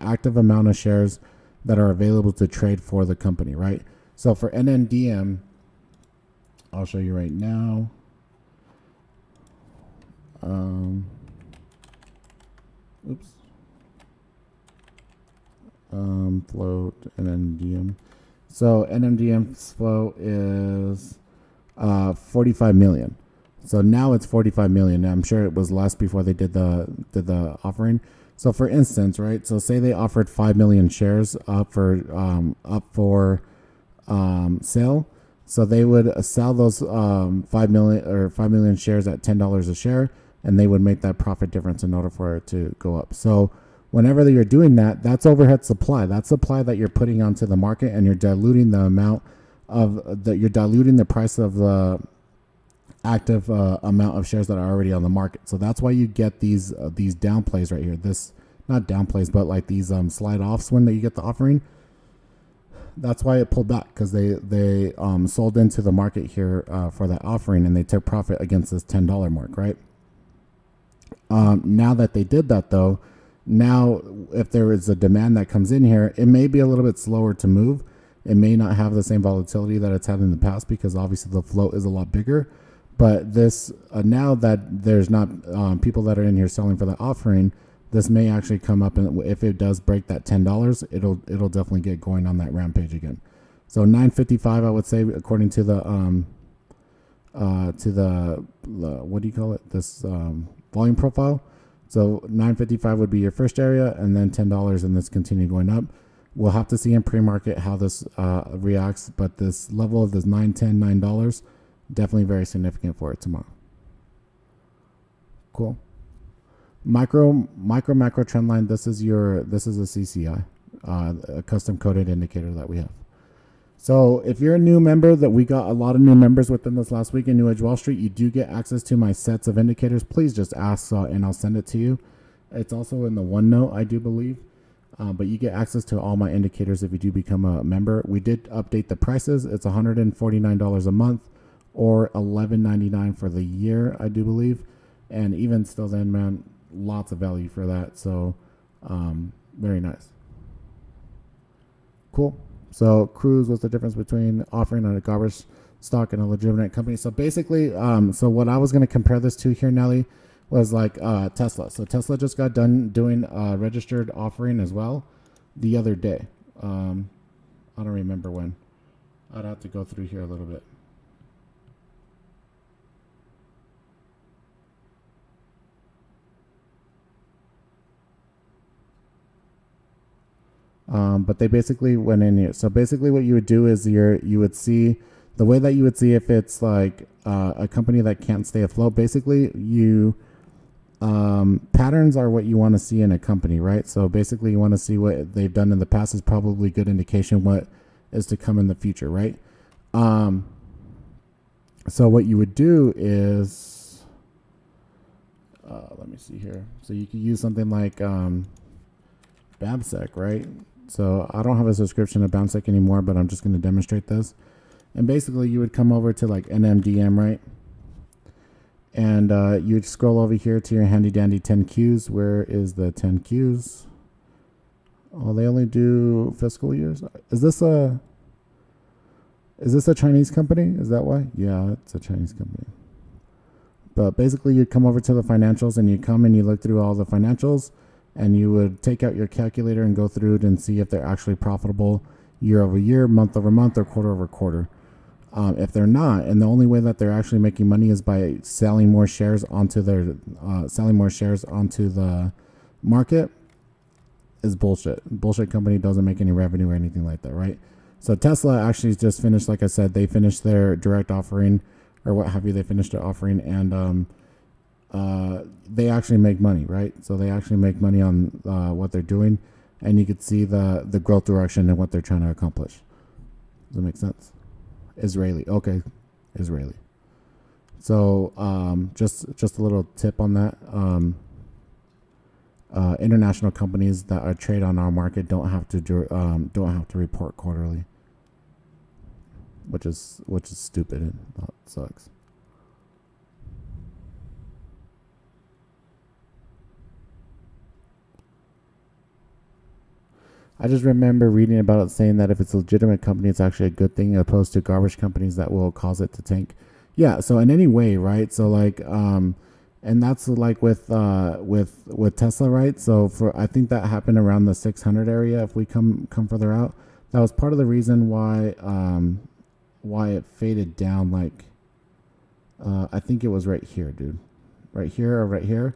active amount of shares that are available to trade for the company, right? So for NNDM, I'll show you right now. Oops. Float NNDM. So NMDM's float is 45 million. So now it's 45 million. I'm sure it was less before they did the offering. So for instance, right? So say they offered 5 million shares up for sale. So they would sell those 5 million shares at $10 a share, and they would make that profit difference in order for it to go up. So whenever you're doing that, that's overhead supply. That's supply that you're putting onto the market, and you're diluting the amount of you're diluting the price of the active amount of shares that are already on the market. So that's why you get these down plays right here. This, not down plays, but like these slide offs when you get the offering. That's why it pulled back, because they sold into the market here for that offering, and they took profit against this $10 mark, right? Now that they did that, though, now if there is a demand that comes in here, it may be a little bit slower to move. It may not have the same volatility that it's had in the past, because obviously the float is a lot bigger. But this now that there's not people that are in here selling for the offering, this may actually come up, and if it does break that $10, it'll definitely get going on that rampage again. So 955, I would say, according to the what do you call it? This volume profile. So 955 would be your first area, and then $10, and this continue going up. We'll have to see in pre-market how this reacts, but this level of this $9 definitely very significant for it tomorrow. Cool. Macro trend line. This is a CCI, a custom coded indicator that we have. So if you're a new member, that we got a lot of new members within this last week in New Age Wall Street, you do get access to my sets of indicators. Please just ask and I'll send it to you. It's also in the OneNote, I do believe. But you get access to all my indicators if you do become a member. We did update the prices. It's $149 a month or $11.99 for the year, I do believe. And even still then, man, lots of value for that. So very nice. Cool. So Cruise, what's the difference between offering on a garbage stock and a legitimate company? So basically, so what I was going to compare this to here, Nelly, was like Tesla. So Tesla just got done doing a registered offering as well the other day. I don't remember when. I'd have to go through here a little bit. But they basically went in here. So basically what you would do is you would see the way that you would see if it's like a company that can't stay afloat. Basically, patterns are what you want to see in a company, right? So basically you want to see what they've done in the past is probably good indication what is to come in the future, right? So what you would do is, let me see here. So you could use something like BAMSEC, right? So I don't have a subscription to BAMSEC anymore, but I'm just going to demonstrate this. And basically you would come over to like NMDM, right? And you would scroll over here to your handy dandy 10Qs. Where is the 10Qs? Oh, they only do fiscal years. Is this a Chinese company? Is that why? Yeah, it's a Chinese company. But basically you come over to the financials, and you come and you look through all the financials, and you would take out your calculator and go through it and see if they're actually profitable year over year, month over month, or quarter over quarter. If they're not, and the only way that they're actually making money is by selling more shares onto the market, is bullshit. Bullshit company doesn't make any revenue or anything like that, right? So Tesla actually just finished, like I said, they finished their direct offering or what have you. They finished their offering, and they actually make money, right? So they actually make money on what they're doing, and you could see the growth direction and what they're trying to accomplish. Does that make sense? Israeli. Okay. Israeli. So just a little tip on that. International companies that are trade on our market don't have to report quarterly, which is stupid and that sucks. I just remember reading about it saying that if it's a legitimate company, it's actually a good thing, opposed to garbage companies that will cause it to tank. Yeah. So in any way, right? So like, and that's like with Tesla, right? So for I think that happened around the 600 area. If we come further out, that was part of the reason why it faded down. Like, I think it was right here, dude. Right here or right here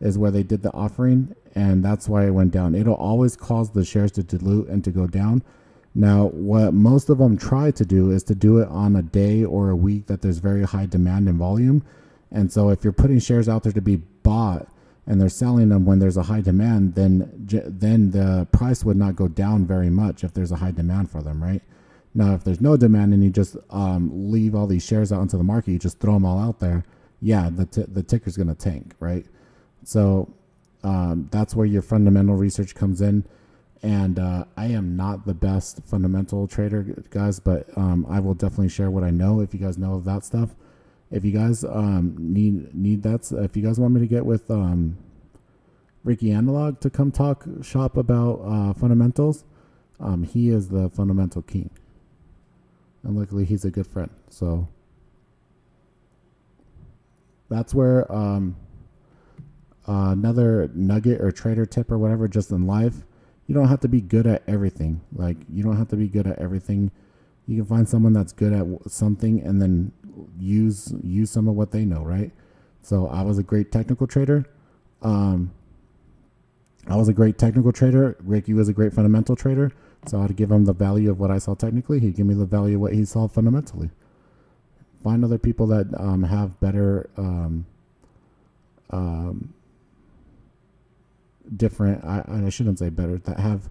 is where they did the offering, and that's why it went down. It'll always cause the shares to dilute and to go down. Now, what most of them try to do is to do it on a day or a week that there's very high demand and volume. And so if you're putting shares out there to be bought and they're selling them when there's a high demand, then the price would not go down very much if there's a high demand for them, right? Now, if there's no demand and you just leave all these shares out into the market, you just throw them all out there, yeah, the ticker's going to tank, right? So that's where your fundamental research comes in. And I am not the best fundamental trader, guys, but I will definitely share what I know if you guys know of that stuff. If you guys need that, if you guys want me to get with Ricky Analog to come talk shop about fundamentals, he is the fundamental king. And luckily he's a good friend. So that's where another nugget or trader tip or whatever, just in life, you don't have to be good at everything. Like, you don't have to be good at everything. You can find someone that's good at something and then use some of what they know, right? So I was a great technical trader. Ricky was a great fundamental trader. So I'd give him the value of what I saw technically. He'd give me the value of what he saw fundamentally. Find other people that have better, different, I shouldn't say better, that have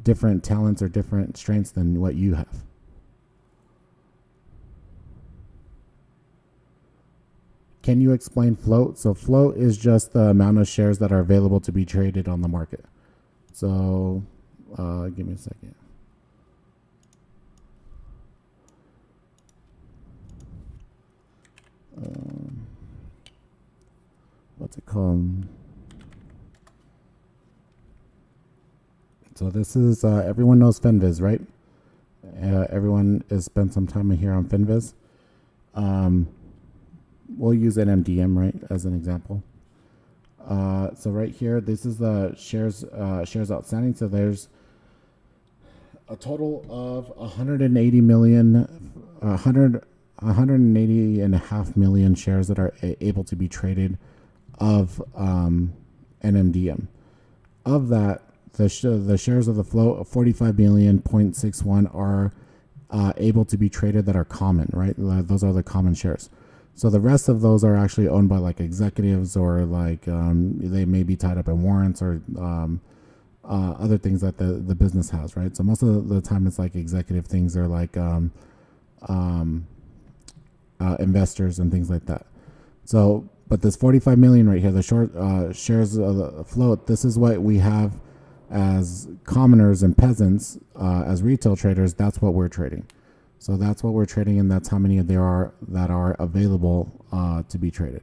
different talents or different strengths than what you have. Can you explain float? So float is just the amount of shares that are available to be traded on the market. So give me a second. What's it called? So this is, everyone knows FinViz, right? Everyone has spent some time here on FinViz. We'll use NMDM, right, as an example. So right here, this is the shares outstanding. So there's a total of 180 and a half million shares that are able to be traded of NMDM. Of that, the shares of the float of 45 million.61 are able to be traded that are common, right? Those are the common shares. So the rest of those are actually owned by like executives, or like they may be tied up in warrants or other things that the business has, right? So most of the time it's like executive things, or like investors and things like that. So, but this 45 million right here, the short shares of the float, this is what we have as commoners and peasants, as retail traders. That's what we're trading. So that's what we're trading, and that's how many there are that are available to be traded.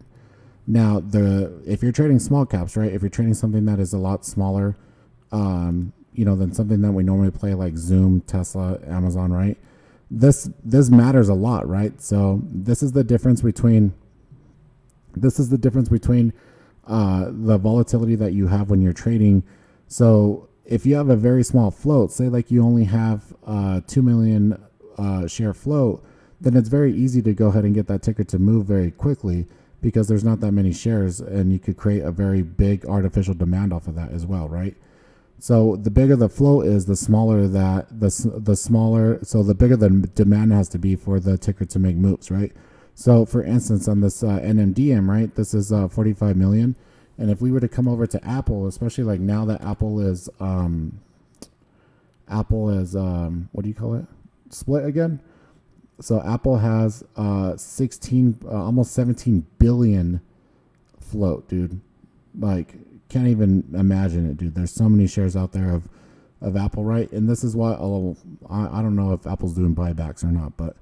Now, if you're trading small caps, right? If you're trading something that is a lot smaller, than something that we normally play, like Zoom, Tesla, Amazon, right? This matters a lot, right? So this is the difference between the volatility that you have when you're trading. So if you have a very small float, say like you only have 2 million share float, then it's very easy to go ahead and get that ticker to move very quickly, because there's not that many shares, and you could create a very big artificial demand off of that as well, right? So the bigger the float is, the smaller the smaller, so the bigger the demand has to be for the ticker to make moves, right? So for instance, on this NMDM, right, this is 45 million. And if we were to come over to Apple, especially like now that Apple is what do you call it? Split again. So Apple has 16, almost 17 billion float, dude. Like, can't even imagine it, dude. There's so many shares out there of Apple, right? And this is why I don't know if Apple's doing buybacks or not, but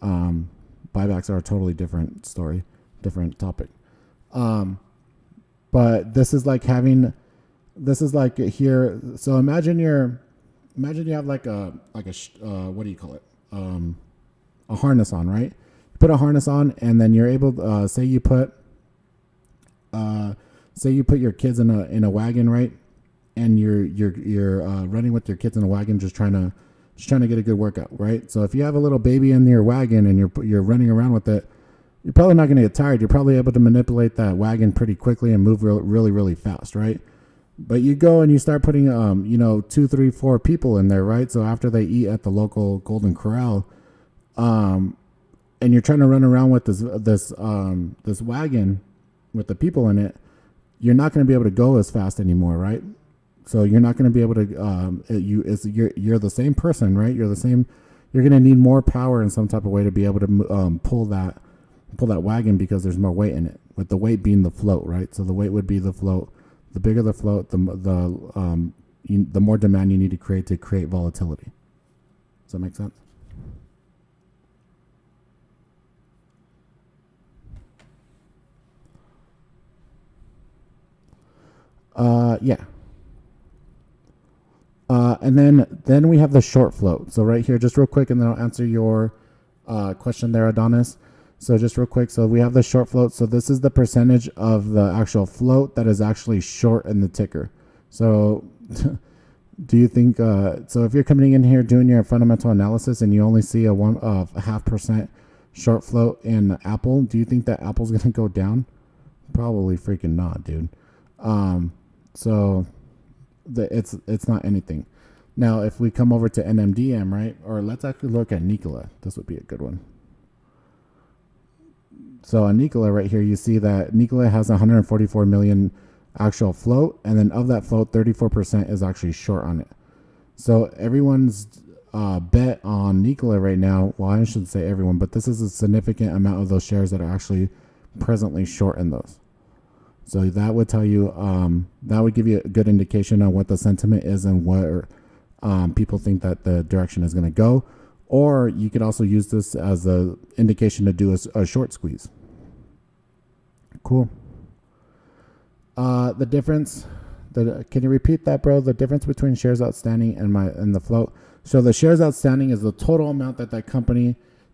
buybacks are a totally different story, different topic. But this is like here. So imagine imagine you have like what do you call it? A harness on, right? You put a harness on, and then you're able to, say you put your kids in a wagon, right? And you're running with your kids in a wagon, just trying to get a good workout, right? So if you have a little baby in your wagon and you're running around with it, you're probably not going to get tired. You're probably able to manipulate that wagon pretty quickly and move really, really fast, right? But you go and you start putting, 2, 3, 4 people in there, right? So after they eat at the local Golden Corral, and you're trying to run around with this wagon with the people in it, you're not going to be able to go as fast anymore, right? So you're not going to be able to. You're the same person, right? You're the same. You're going to need more power in some type of way to be able to pull that wagon, because there's more weight in it. With the weight being the float, right? So the weight would be the float. The bigger the float, the more demand you need to create volatility. Does that make sense? Yeah. And then we have the short float. So right here, just real quick, and then I'll answer your question there, Adonis. So just real quick, so we have the short float. So this is the percentage of the actual float that is actually short in the ticker. So do you think, so if you're coming in here doing your fundamental analysis and you only see a 0.5% short float in Apple, do you think that Apple's going to go down? Probably freaking not, dude. So it's not anything. Now, if we come over to NMDM, right? Or let's actually look at Nikola. This would be a good one. So on Nikola right here, you see that Nikola has 144 million actual float, and then of that float, 34% is actually short on it. So everyone's bet on Nikola right now, well, I shouldn't say everyone, but this is a significant amount of those shares that are actually presently short in those. So that would tell you, that would give you a good indication on what the sentiment is and where people think that the direction is going to go. Or you could also use this as an indication to do a short squeeze. Cool. The difference, can you repeat that, bro? The difference between shares outstanding and the float. So the shares outstanding is the total amount that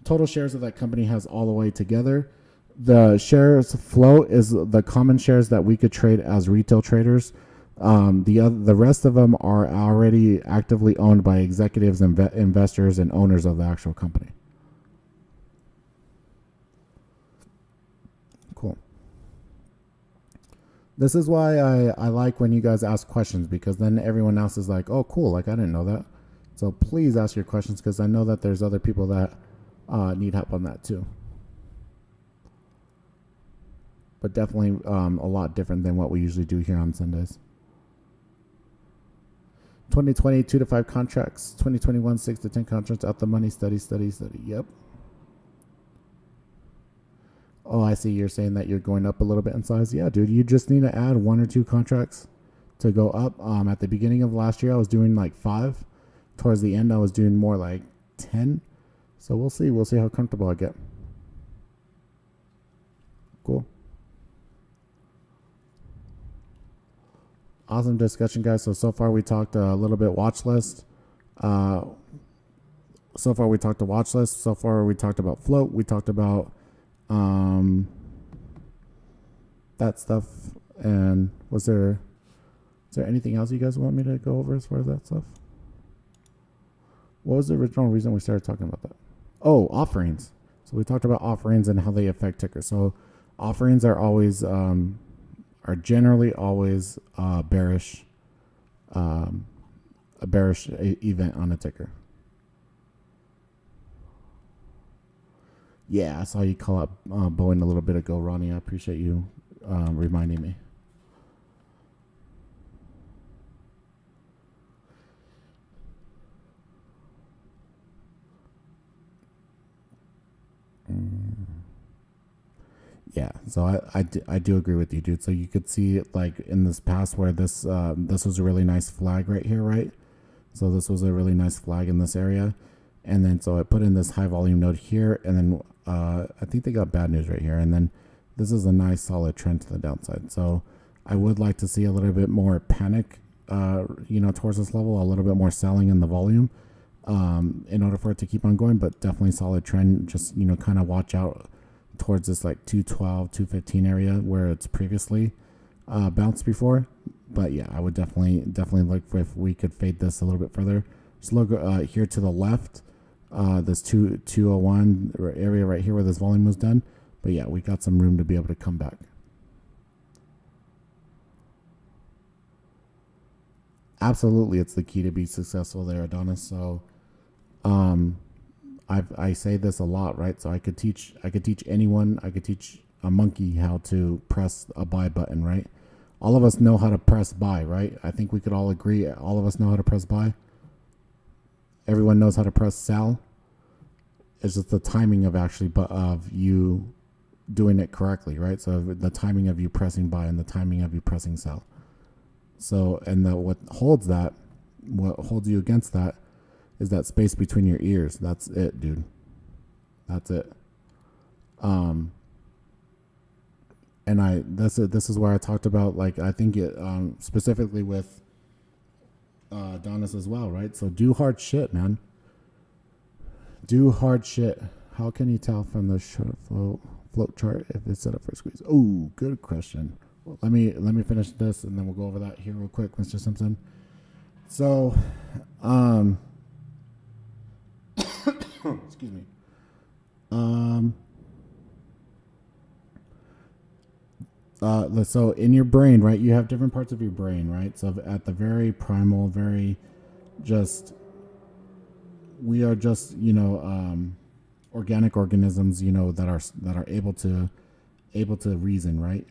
total shares of that company has all the way together. The shares float is the common shares that we could trade as retail traders. The rest of them are already actively owned by executives, investors, and owners of the actual company. Cool. This is why I like when you guys ask questions, because then everyone else is like, oh, cool, like I didn't know that. So please ask your questions, because I know that there's other people that need help on that too. But definitely a lot different than what we usually do here on Sundays. 2020, 2 to 5 contracts. 2021, 6 to 10 contracts. Out the money, study. Yep. Oh, I see. You're saying that you're going up a little bit in size. Yeah, dude. You just need to add 1 or 2 contracts to go up. At the beginning of last year, I was doing like 5. Towards the end, I was doing more like 10. So we'll see. We'll see how comfortable I get. Cool. Awesome discussion, guys. So far we talked a little bit watch list. So far we talked about float. We talked about that stuff. And is there anything else you guys want me to go over as far as that stuff? What was the original reason we started talking about that? Oh, offerings. So we talked about offerings and how they affect tickers. So offerings are always are generally always bearish, a bearish event on a ticker. Yeah, I saw you call out Boeing a little bit ago, Ronnie. I appreciate you reminding me. Yeah, so I do agree with you, dude. So you could see like in this past where this was a really nice flag right here, right? So this was a really nice flag in this area, and then so I put in this high volume node here, and then I think they got bad news right here, and then this is a nice solid trend to the downside. So I would like to see a little bit more panic towards this level, a little bit more selling in the volume in order for it to keep on going, but definitely solid trend. Just, kind of watch out towards this like 212, 215 area where it's previously bounced before. But yeah, I would definitely look for if we could fade this a little bit further. Just look here to the left, this 201 area right here where this volume was done. But yeah, we got some room to be able to come back. Absolutely, it's the key to be successful there, Adonis. So, I say this a lot, right? So I could teach anyone, I could teach a monkey how to press a buy button, right? All of us know how to press buy, right? I think we could all agree. All of us know how to press buy. Everyone knows how to press sell. It's just the timing of of you doing it correctly, right? So the timing of you pressing buy and the timing of you pressing sell. So, and what holds you against that is that space between your ears. That's it, dude. That's it. And this is where I talked about, like, I think it, specifically with, Adonis as well, right? So do hard shit, man. Do hard shit. How can you tell from the float chart if it's set up for a squeeze? Oh, good question. Well, let me finish this and then we'll go over that here real quick, Mr. Simpson. So, excuse me. So in your brain, right, you have different parts of your brain, right? So at the very primal, we are just, organic organisms, that are able to reason, right?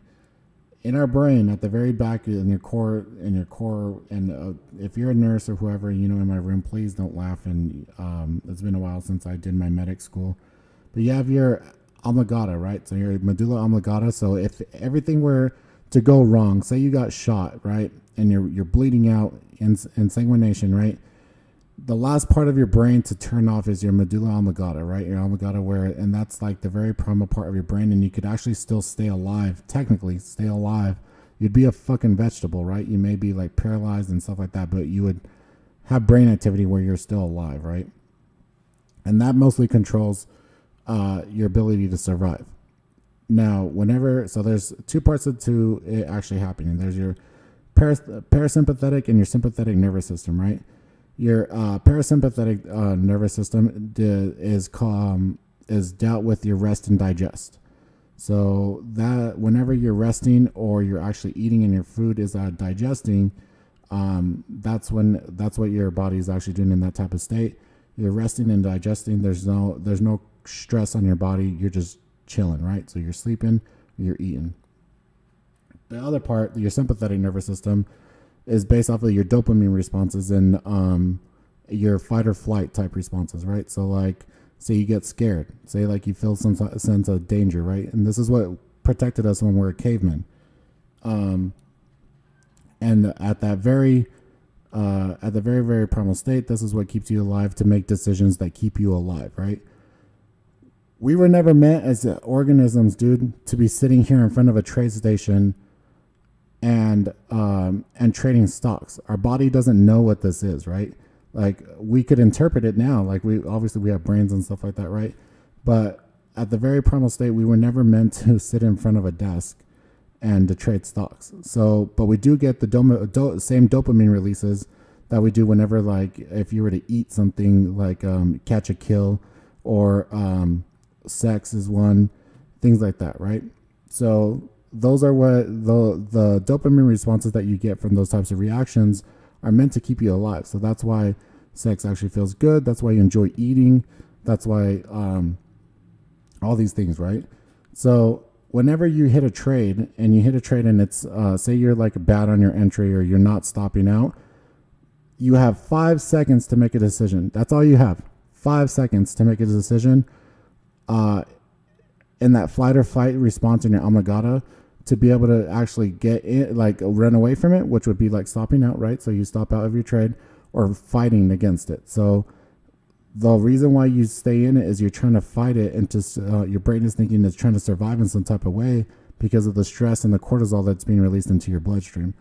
In our brain, at the very back in your core, and if you're a nurse or whoever, in my room, please don't laugh. And it's been a while since I did my medic school, but you have your oblongata, right? So your medulla oblongata. So if everything were to go wrong, say you got shot, right, and you're bleeding out in sanguination, right? The last part of your brain to turn off is your medulla oblongata, right? Your oblongata, and that's like the very primal part of your brain, and you could actually still stay alive, technically stay alive. You'd be a fucking vegetable, right? You may be like paralyzed and stuff like that, but you would have brain activity where you're still alive, right? And that mostly controls your ability to survive. Now, so there's two parts to it actually happening. There's your parasympathetic and your sympathetic nervous system, right? Your parasympathetic nervous system is dealt with your rest and digest. So that whenever you're resting or you're actually eating and your food is digesting, that's what your body is actually doing in that type of state. You're resting and digesting. There's no stress on your body. You're just chilling, right? So you're sleeping, you're eating. The other part, your sympathetic nervous system, is based off of your dopamine responses and your fight or flight type responses, right? So like, say you get scared, say like you feel some sense of danger, right? And this is what protected us when we were cavemen. And at that very, very primal state, this is what keeps you alive, to make decisions that keep you alive, right? We were never meant as organisms, dude, to be sitting here in front of a trade station and trading stocks. Our body doesn't know what this is, right? Like, we could interpret it now. Like, we have brains and stuff like that, right? But at the very primal state, we were never meant to sit in front of a desk and to trade stocks. So, but we do get the same dopamine releases that we do whenever, like, if you were to eat something, like catch a kill, or sex is one, things like that, right? So those are what the dopamine responses that you get from those types of reactions are meant to keep you alive. So that's why sex actually feels good. That's why you enjoy eating. That's why all these things, right? So whenever you hit a trade and it's say you're like bad on your entry or you're not stopping out, you have 5 seconds to make a decision. That's all you have. 5 seconds to make a decision in that flight or fight response in your oblongata, to be able to actually get in, like run away from it, which would be like stopping out, right? So you stop out of your trade, or fighting against it. So the reason why you stay in it is you're trying to fight it, and just your brain is thinking it's trying to survive in some type of way because of the stress and the cortisol that's being released into your bloodstream.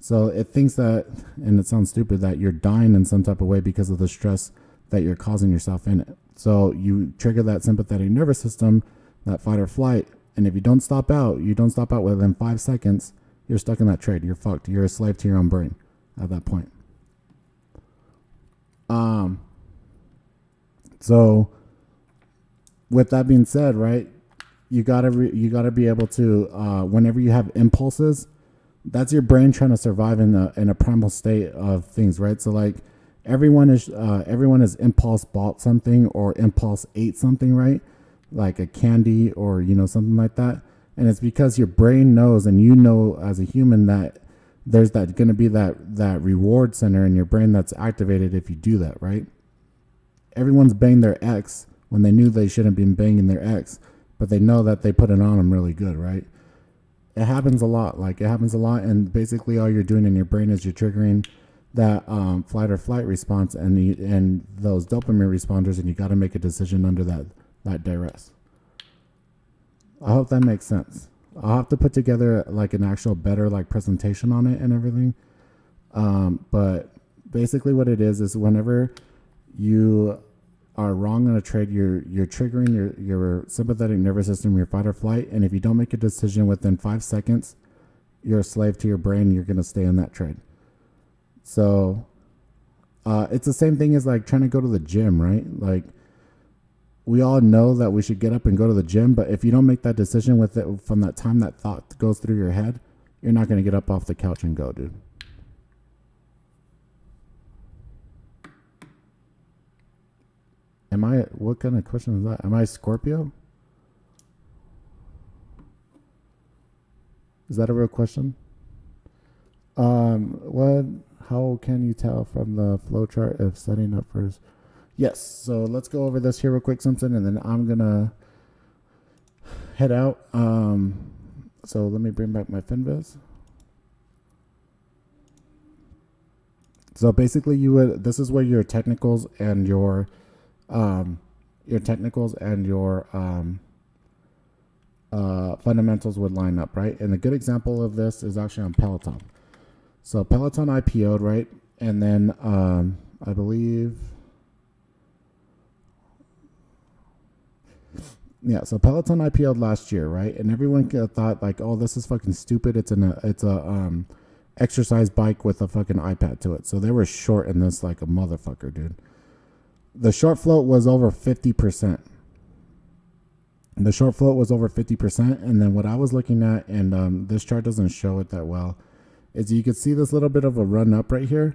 So it thinks that, and it sounds stupid, that you're dying in some type of way because of the stress that you're causing yourself in it. So you trigger that sympathetic nervous system, that fight or flight, and if you don't stop out within 5 seconds, you're stuck in that trade. You're fucked. You're a slave to your own brain at that point. So with that being said, right, you gotta be able to, whenever you have impulses, that's your brain trying to survive in a primal state of things, right? So like everyone is impulse bought something or impulse ate something, right? Like a candy or, you know, something like that. And it's because your brain knows, and you know as a human, that there's that going to be that reward center in your brain that's activated if you do that, right? Everyone's banged their ex when they knew they shouldn't be banging their ex, but they know that they put it on them really good, right? It happens a lot. And basically all you're doing in your brain is you're triggering that flight or flight response and those dopamine responders, and you got to make a decision under that duress. I hope that makes sense. I'll have to put together like an actual better like presentation on it and everything. But basically what it is whenever you are wrong on a trade, you're triggering your sympathetic nervous system, your fight or flight. And if you don't make a decision within 5 seconds, you're a slave to your brain. You're going to stay in that trade. So it's the same thing as like trying to go to the gym, right? Like, we all know that we should get up and go to the gym, but if you don't make that decision with it from that time that thought goes through your head, you're not going to get up off the couch and go, dude. What kind of question is that? Am I Scorpio? Is that a real question? How can you tell from the flow chart if setting up for... Yes, so let's go over this here real quick, Simpson, and then I'm going to head out. So let me bring back my FinViz. So basically this is where your technicals and your fundamentals would line up, right? And a good example of this is actually on Peloton. So Peloton IPO'd, right? And then I believe... Yeah, so Peloton IPO'd last year, right? And everyone thought like, oh, this is fucking stupid. It's a exercise bike with a fucking iPad to it. So they were short in this like a motherfucker, dude. The short float was over 50%. And then what I was looking at, and this chart doesn't show it that well, is you could see this little bit of a run up right here.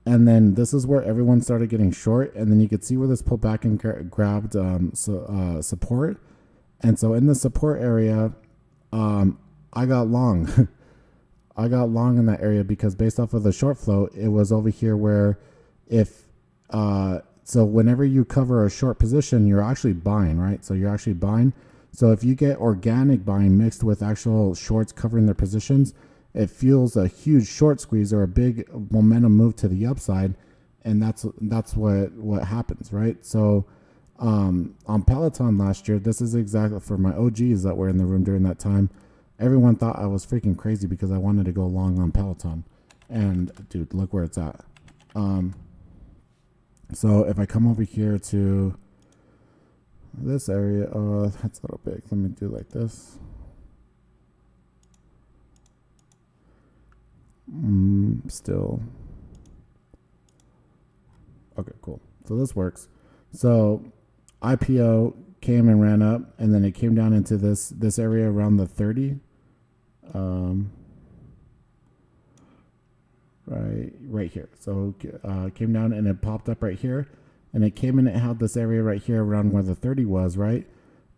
And then this is where everyone started getting short. And then you could see where this pulled back and grabbed support. And so in the support area, I got long. I got long in that area because based off of the short float, it was over here where so whenever you cover a short position, you're actually buying, right? So you're actually buying. So if you get organic buying mixed with actual shorts covering their positions, it fuels a huge short squeeze or a big momentum move to the upside, and that's what happens, right? So on Peloton last year, this is exactly for my OGs that were in the room during that time. Everyone thought I was freaking crazy because I wanted to go long on Peloton, and dude, look where it's at. So if I come over here to this area, that's a little big. Let me do like this. Still. Okay, cool. So this works. So IPO came and ran up, and then it came down into this area around the 30. Right here. So it came down and it popped up right here, and it came and it held this area right here around where the 30 was, right?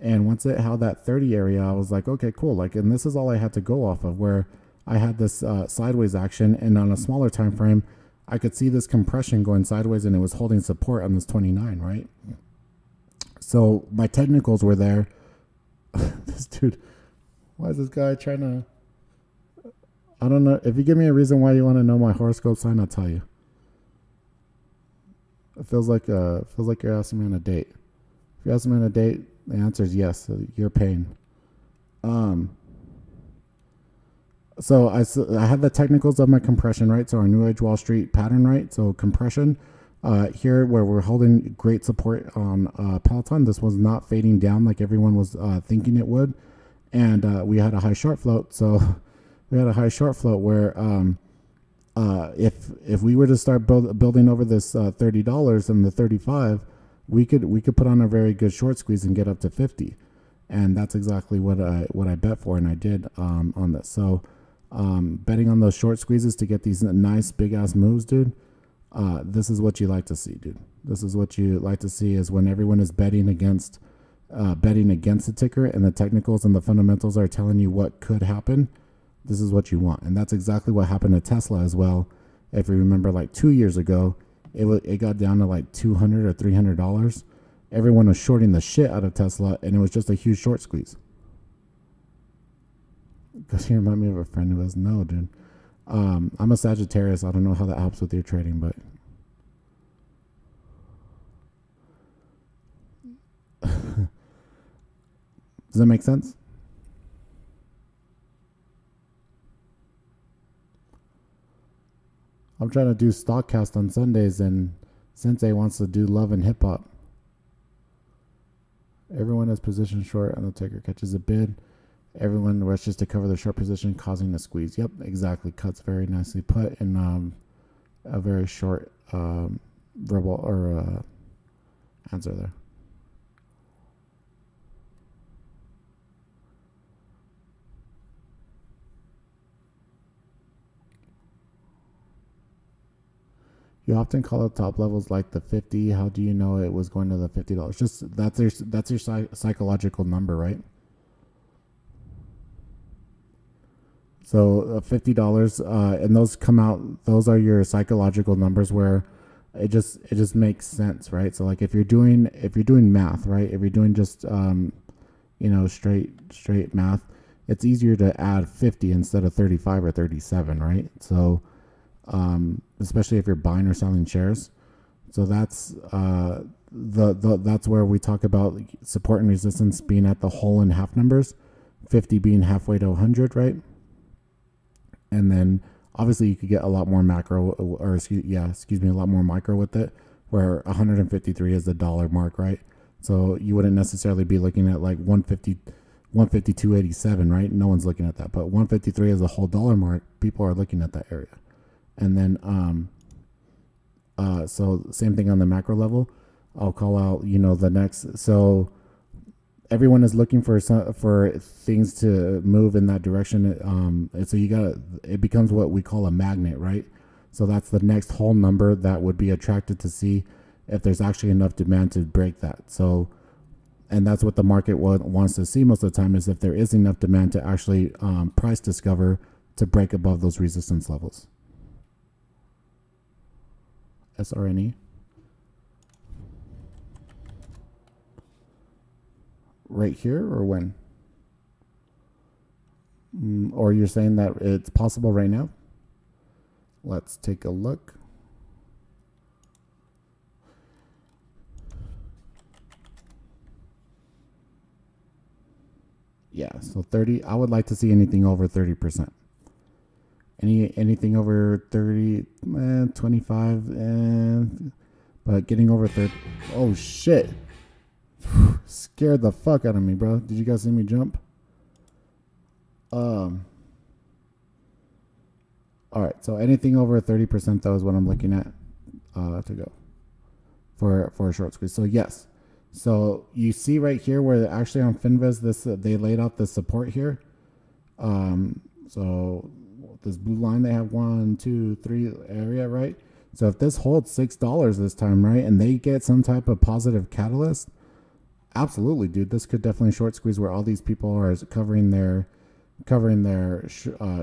And once it held that 30 area, I was like, okay, cool. Like, and this is all I had to go off of, where I had this sideways action, and on a smaller time frame, I could see this compression going sideways, and it was holding support on this 29, right? So my technicals were there. This dude, why is this guy trying to... I don't know. If you give me a reason why you want to know my horoscope sign, I'll tell you. It feels like you're asking me on a date. If you're asking me on a date, the answer is yes. So you're paying. So I had the technicals of my compression, right? So our New Age Wall Street pattern, right? So compression here where we're holding great support on Peloton. This was not fading down like everyone was thinking it would. And we had a high short float. So we had a high short float where if we were to start building over this $30 and the 35, we could put on a very good short squeeze and get up to 50. And that's exactly what I bet for, and I did on this. So betting on those short squeezes to get these nice big ass moves, dude. This is what you like to see, dude. This is what you like to see is when everyone is betting against the ticker and the technicals and the fundamentals are telling you what could happen. This is what you want, and that's exactly what happened to Tesla as well. If you remember, like 2 years ago, it got down to like $200 or $300. Everyone was shorting the shit out of Tesla, and it was just a huge short squeeze. Because you remind me of a friend who was, no, dude. I'm a Sagittarius. I don't know how that helps with your trading, but does that make sense? I'm trying to do STOCKcast on Sundays, and Sensei wants to do love and hip hop. Everyone is positioned short, and the ticker catches a bid. Everyone rushes to cover the short position, causing a squeeze. Yep, exactly. Cuts very nicely put in a very short verbal or answer there. You often call it top levels like the 50. How do you know it was going to the $50? Just that's your psychological number, right? So $50, and those come out. Those are your psychological numbers where it just makes sense, right? So like if you're doing math, right? If you're doing just straight math, it's easier to add 50 instead of 35 or 37, right? So especially if you're buying or selling shares. So that's that's where we talk about support and resistance being at the whole and half numbers, 50 being halfway to 100, right? And then obviously you could get a lot more macro, or excuse me, a lot more micro with it, where 153 is the dollar mark, right? So you wouldn't necessarily be looking at like 152.87, right? No one's looking at that, but 153 is the whole dollar mark. People are looking at that area. And then so same thing on the macro level. I'll call out the next. So everyone is looking for things to move in that direction. And so it becomes what we call a magnet, right? So that's the next whole number that would be attracted to see if there's actually enough demand to break that. So, and that's what the market wants to see most of the time, is if there is enough demand to actually price discover to break above those resistance levels. SRNE. Right here or when? Or you're saying that it's possible right now? Let's take a look. Yeah, so 30. I would like to see anything over 30%. Anything over 30, 25, but getting over 30. Oh shit! Scared the fuck out of me, bro. Did you guys see me jump? All right. So anything over 30% though is what I'm looking at to go for a short squeeze. So yes. So you see right here where actually on Finviz they laid out the support here. So this blue line, they have 1, 2, 3 area, right? So if this holds $6 this time, right, and they get some type of positive catalyst, absolutely, dude, this could definitely short squeeze where all these people are covering their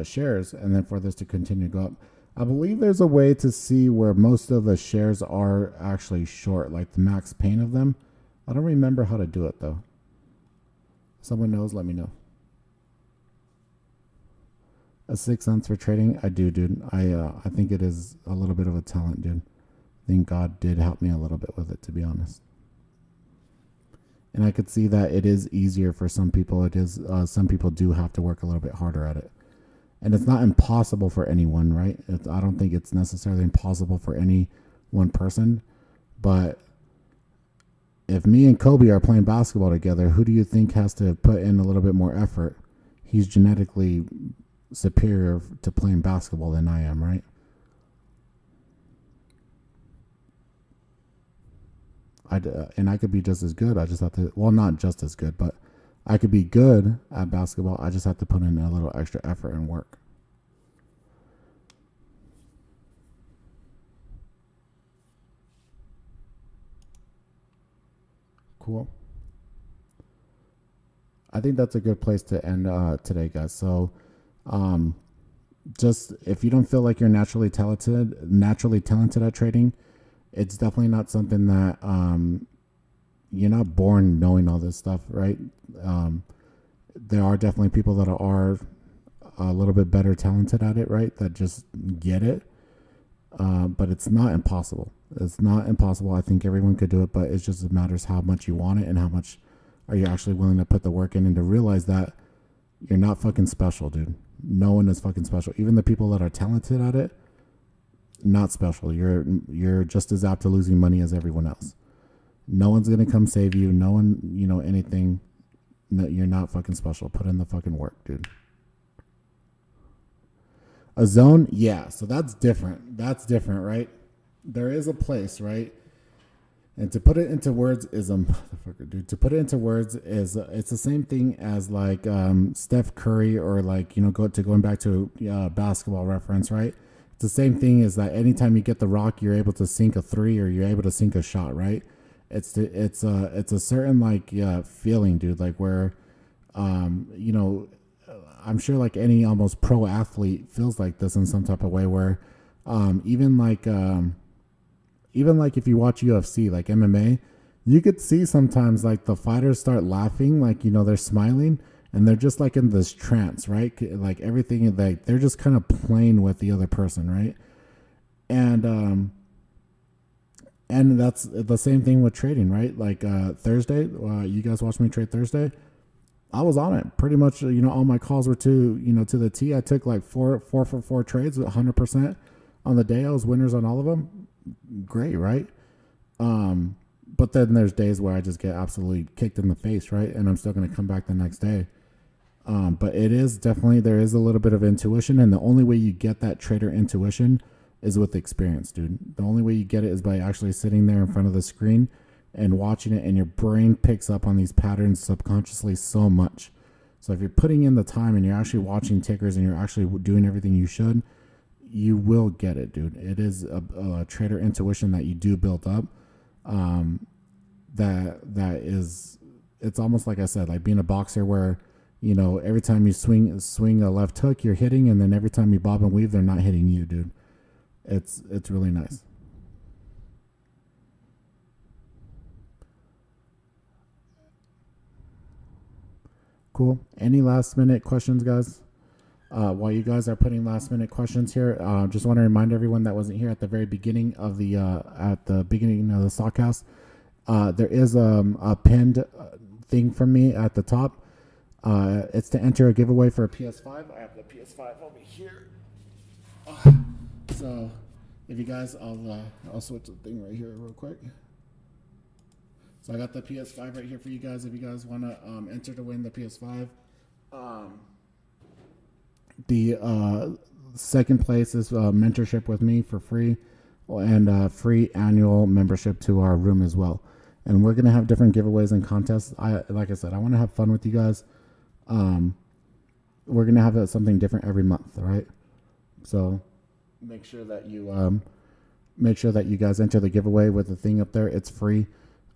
shares, and then for this to continue to go up. I believe there's a way to see where most of the shares are actually short, like the max pain of them. I don't remember how to do it though. Someone knows, let me know. A 6 cents for trading? I do, dude. I think it is a little bit of a talent, dude. I think God did help me a little bit with it, to be honest. And I could see that it is easier for some people. It is some people do have to work a little bit harder at it. And it's not impossible for anyone, right? I don't think it's necessarily impossible for any one person. But if me and Kobe are playing basketball together, who do you think has to put in a little bit more effort? He's genetically superior to playing basketball than I am, right? And I could be just as good. I just have to, well, not just as good, but I could be good at basketball. I just have to put in a little extra effort and work. Cool. I think that's a good place to end today, guys. So, um, just if you don't feel like you're naturally talented at trading, it's definitely not something that you're not born knowing all this stuff, right? Um, there are definitely people that are a little bit better talented at it, right? That just get it. But it's not impossible. It's not impossible. I think everyone could do it, but it just matters how much you want it and how much are you actually willing to put the work in and to realize that you're not fucking special, dude. No one is fucking special. Even the people that are talented at it, not special. You're just as apt to losing money as everyone else. No one's gonna come save you. No one, anything. No, you're not fucking special. Put in the fucking work, dude. A zone, yeah. So that's different. That's different, right? There is a place, right? And to put it into words is a motherfucker, dude. To put it into words is it's the same thing as like Steph Curry or like going back to basketball reference, right? It's the same thing as that anytime you get the rock, you're able to sink a three or you're able to sink a shot, right? It's a certain like feeling, dude. Like where, I'm sure like any almost pro athlete feels like this in some type of way where, even like if you watch UFC, like MMA, you could see sometimes like the fighters start laughing, like, they're smiling and they're just like in this trance, right? Like everything, like they're just kind of playing with the other person, right? And that's the same thing with trading, right? Like Thursday, you guys watched me trade Thursday. I was on it pretty much. All my calls were to the T. I took like four for four trades, 100% on the day. I was winners on all of them. Great, right? But then there's days where I just get absolutely kicked in the face, right? And I'm still going to come back the next day. But it is definitely, there is a little bit of intuition, and the only way you get that trader intuition is with experience, dude. The only way you get it is by actually sitting there in front of the screen and watching it, and your brain picks up on these patterns subconsciously so much. So if you're putting in the time and you're actually watching tickers and you're actually doing everything you should, you will get it, dude. It is a trader intuition that you do build up. That is, it's almost like I said, like being a boxer where, every time you swing a left hook, you're hitting, and then every time you bob and weave, they're not hitting you, dude. It's really nice. Cool. Any last minute questions, guys? While you guys are putting last minute questions here, just want to remind everyone that wasn't here at the very beginning of the STOCKcast. There is a pinned thing from me at the top. It's to enter a giveaway for a PS5. I have the PS5 over here. So if you guys, I'll switch the thing right here real quick. So I got the PS5 right here for you guys. If you guys want to enter to win the PS5. The second place is mentorship with me for free, and free annual membership to our room as well. And we're gonna have different giveaways and contests. Like I said, I want to have fun with you guys. We're gonna have something different every month. All right. So make sure that you guys enter the giveaway with the thing up there. It's free.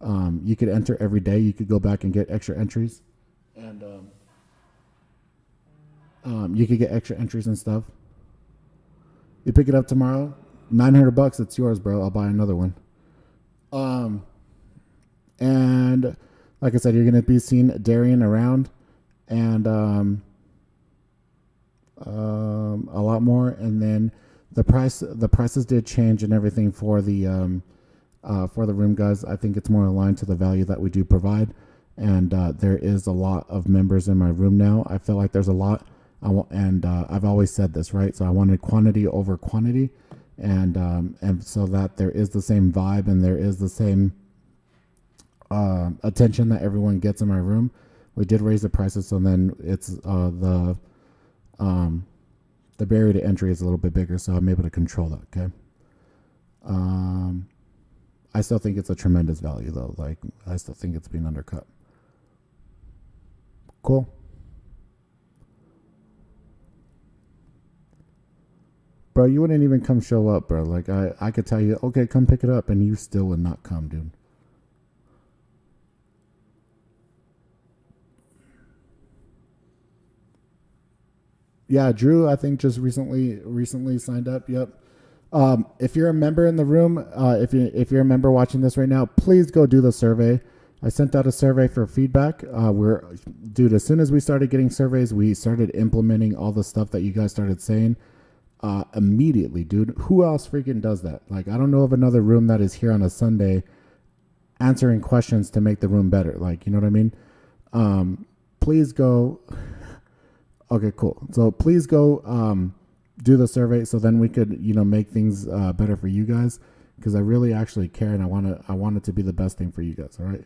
You could enter every day. You could go back and get extra entries, and you could get extra entries and stuff. You pick it up tomorrow, $900. It's yours, bro. I'll buy another one. And like I said, you're gonna be seeing Darian around, and a lot more. And then the prices did change and everything for the room, guys. I think it's more aligned to the value that we do provide. And there is a lot of members in my room now. I feel like there's a lot I've always said this, right? So I wanted quantity over quantity, and so that there is the same vibe and there is the same attention that everyone gets in my room. We did raise the prices, so then it's the barrier to entry is a little bit bigger, so I'm able to control that. Okay. I still think it's a tremendous value, though. Like, I still think it's being undercut. Cool. Bro, you wouldn't even come show up, bro. Like, I could tell you, okay, come pick it up, and you still would not come, dude. Yeah, Drew, I think just recently signed up. Yep. If you're a member in the room, if you're a member watching this right now, please go do the survey. I sent out a survey for feedback. Dude, as soon as we started getting surveys, we started implementing all the stuff that you guys started saying immediately, dude. Who else freaking does that? Like, I don't know of another room that is here on a Sunday answering questions to make the room better. Like, you know what I mean? Please go. Okay, cool. So please go do the survey so then we could, make things better for you guys, because I really actually care and I want it to be the best thing for you guys. All right.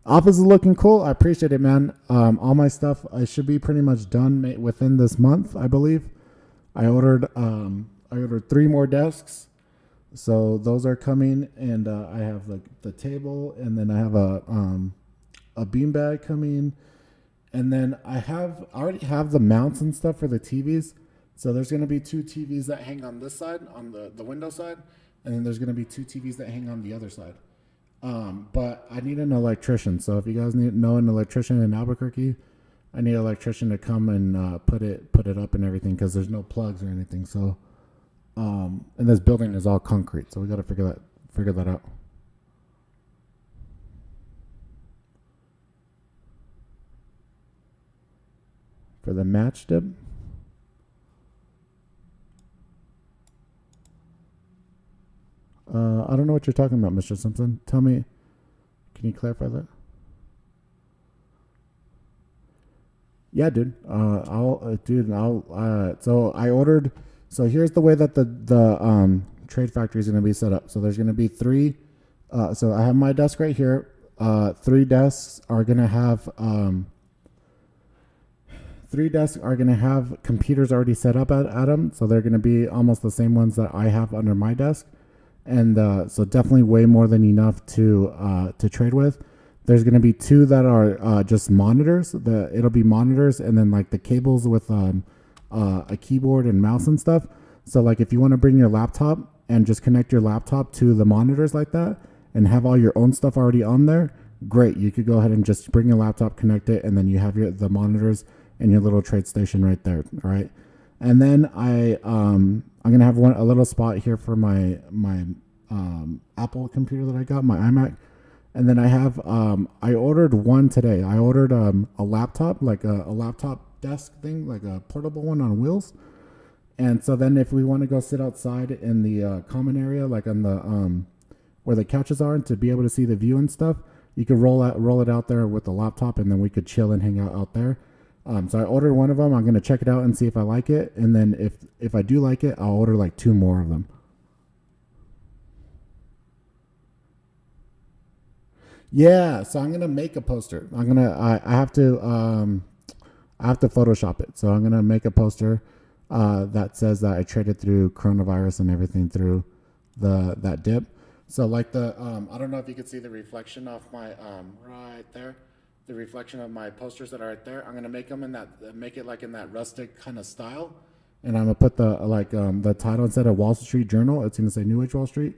Office is looking cool. I appreciate it, man. All my stuff, I should be pretty much done within this month, I believe. I ordered 3 more desks, so those are coming, and I have like the table, and then I have a beanbag coming, and then I already have the mounts and stuff for the TVs. So there's going to be 2 TVs that hang on this side, on the window side, and then there's going to be 2 TVs that hang on the other side. But I need an electrician. So if you guys know an electrician in Albuquerque, I need an electrician to come and put it up and everything, because there's no plugs or anything. So, and this building is all concrete, so we got to figure that out. For the match dip. I don't know what you're talking about, Mr. Simpson. Tell me, can you clarify that? Yeah, dude. So I ordered. So here's the way that the trade factory is going to be set up. So there's going to be 3. So I have my desk right here. 3 desks are going to have 3 desks are going to have computers already set up at them. So they're going to be almost the same ones that I have under my desk. And so definitely way more than enough to trade with. There's going to be 2 that are just monitors. It'll be monitors, and then like the cables with a keyboard and mouse and stuff. So like if you want to bring your laptop and just connect your laptop to the monitors like that and have all your own stuff already on there, great. You could go ahead and just bring your laptop, connect it, and then you have the monitors and your little trade station right there. All right. And then I'm gonna have a little spot here for my Apple computer that I got, my iMac. And then I have I ordered one today. I ordered a laptop, like a laptop desk thing, like a portable one on wheels. And so then if we want to go sit outside in the common area, like on the where the couches are, and to be able to see the view and stuff, you could roll it out there with the laptop, and then we could chill and hang out there. So I ordered one of them. I'm going to check it out and see if I like it. And then if I do like it, I'll order like 2 more of them. Yeah. So I'm going to make a poster. I have to Photoshop it. So I'm going to make a poster that says that I traded through coronavirus and everything through that dip. So like I don't know if you can see the reflection of my right there. The reflection of my posters that are right there. I'm gonna make them make it like in that rustic kind of style, and I'm gonna put the title, instead of Wall Street Journal, it's gonna say New Age Wall Street,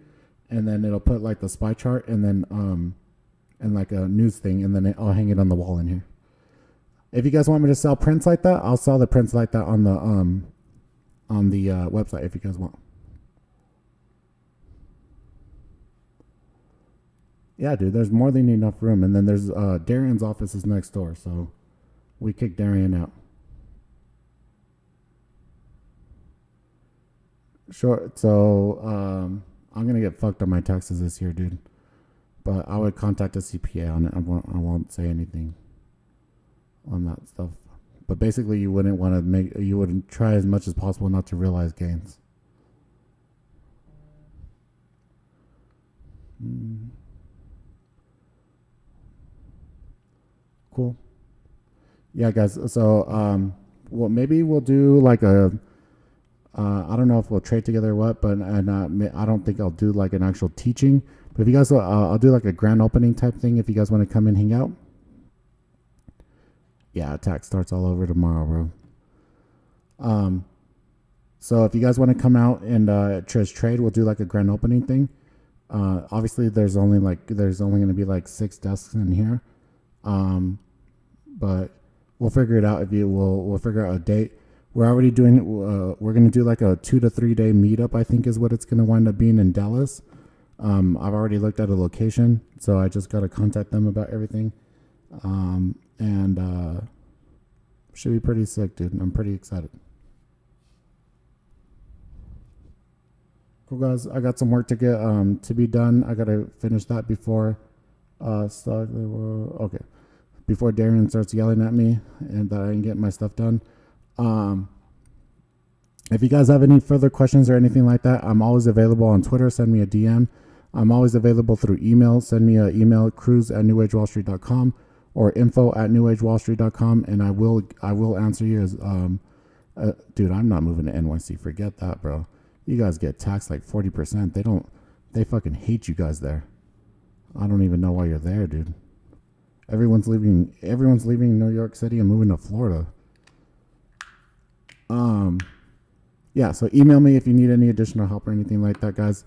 and then it'll put like the SPY chart, and then and like a news thing, and then I'll hang it on the wall in here. If you guys want me to sell prints like that, I'll sell the prints like that on the website if you guys want. Yeah, dude, there's more than enough room. And then there's Darian's office is next door, so we kicked Darian out. Sure. So I'm going to get fucked on my taxes this year, dude. But I would contact a CPA on it. I won't say anything on that stuff. But basically, you wouldn't try as much as possible not to realize gains. Cool. Yeah, guys. So, well, maybe we'll do like a. I don't know if we'll trade together or what, but I don't think I'll do like an actual teaching. But if you guys, I'll do like a grand opening type thing. If you guys want to come and hang out. Yeah, attack starts all over tomorrow, bro. So if you guys want to come out and trade, we'll do like a grand opening thing. Obviously, there's only going to be like 6 desks in here. But we'll figure it out. We'll figure out a date. We're already doing. We're gonna do like a 2 to 3 day meetup. I think is what it's gonna wind up being in Dallas. I've already looked at a location, so I just gotta contact them about everything. And should be pretty sick, dude. I'm pretty excited. Cool, guys. I got some work to get to be done. I gotta finish that before okay. Before Darian starts yelling at me and that I didn't get my stuff done. If you guys have any further questions or anything like that, I'm always available on Twitter. Send me a DM. I'm always available through email. Send me an email, cruz@newagewallstreet.com or info@newagewallstreet.com, and I will answer you as dude, I'm not moving to NYC. Forget that, bro. You guys get taxed like 40%. They fucking hate you guys there. I don't even know why you're there, dude. Everyone's leaving New York City and moving to Florida. Yeah, so email me if you need any additional help or anything like that, guys.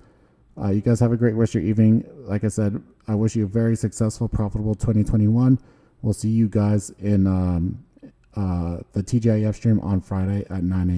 You guys have a great rest of your evening. Like I said, I wish you a very successful, profitable 2021. We'll see you guys in the TGIF stream on Friday at 9 a.m.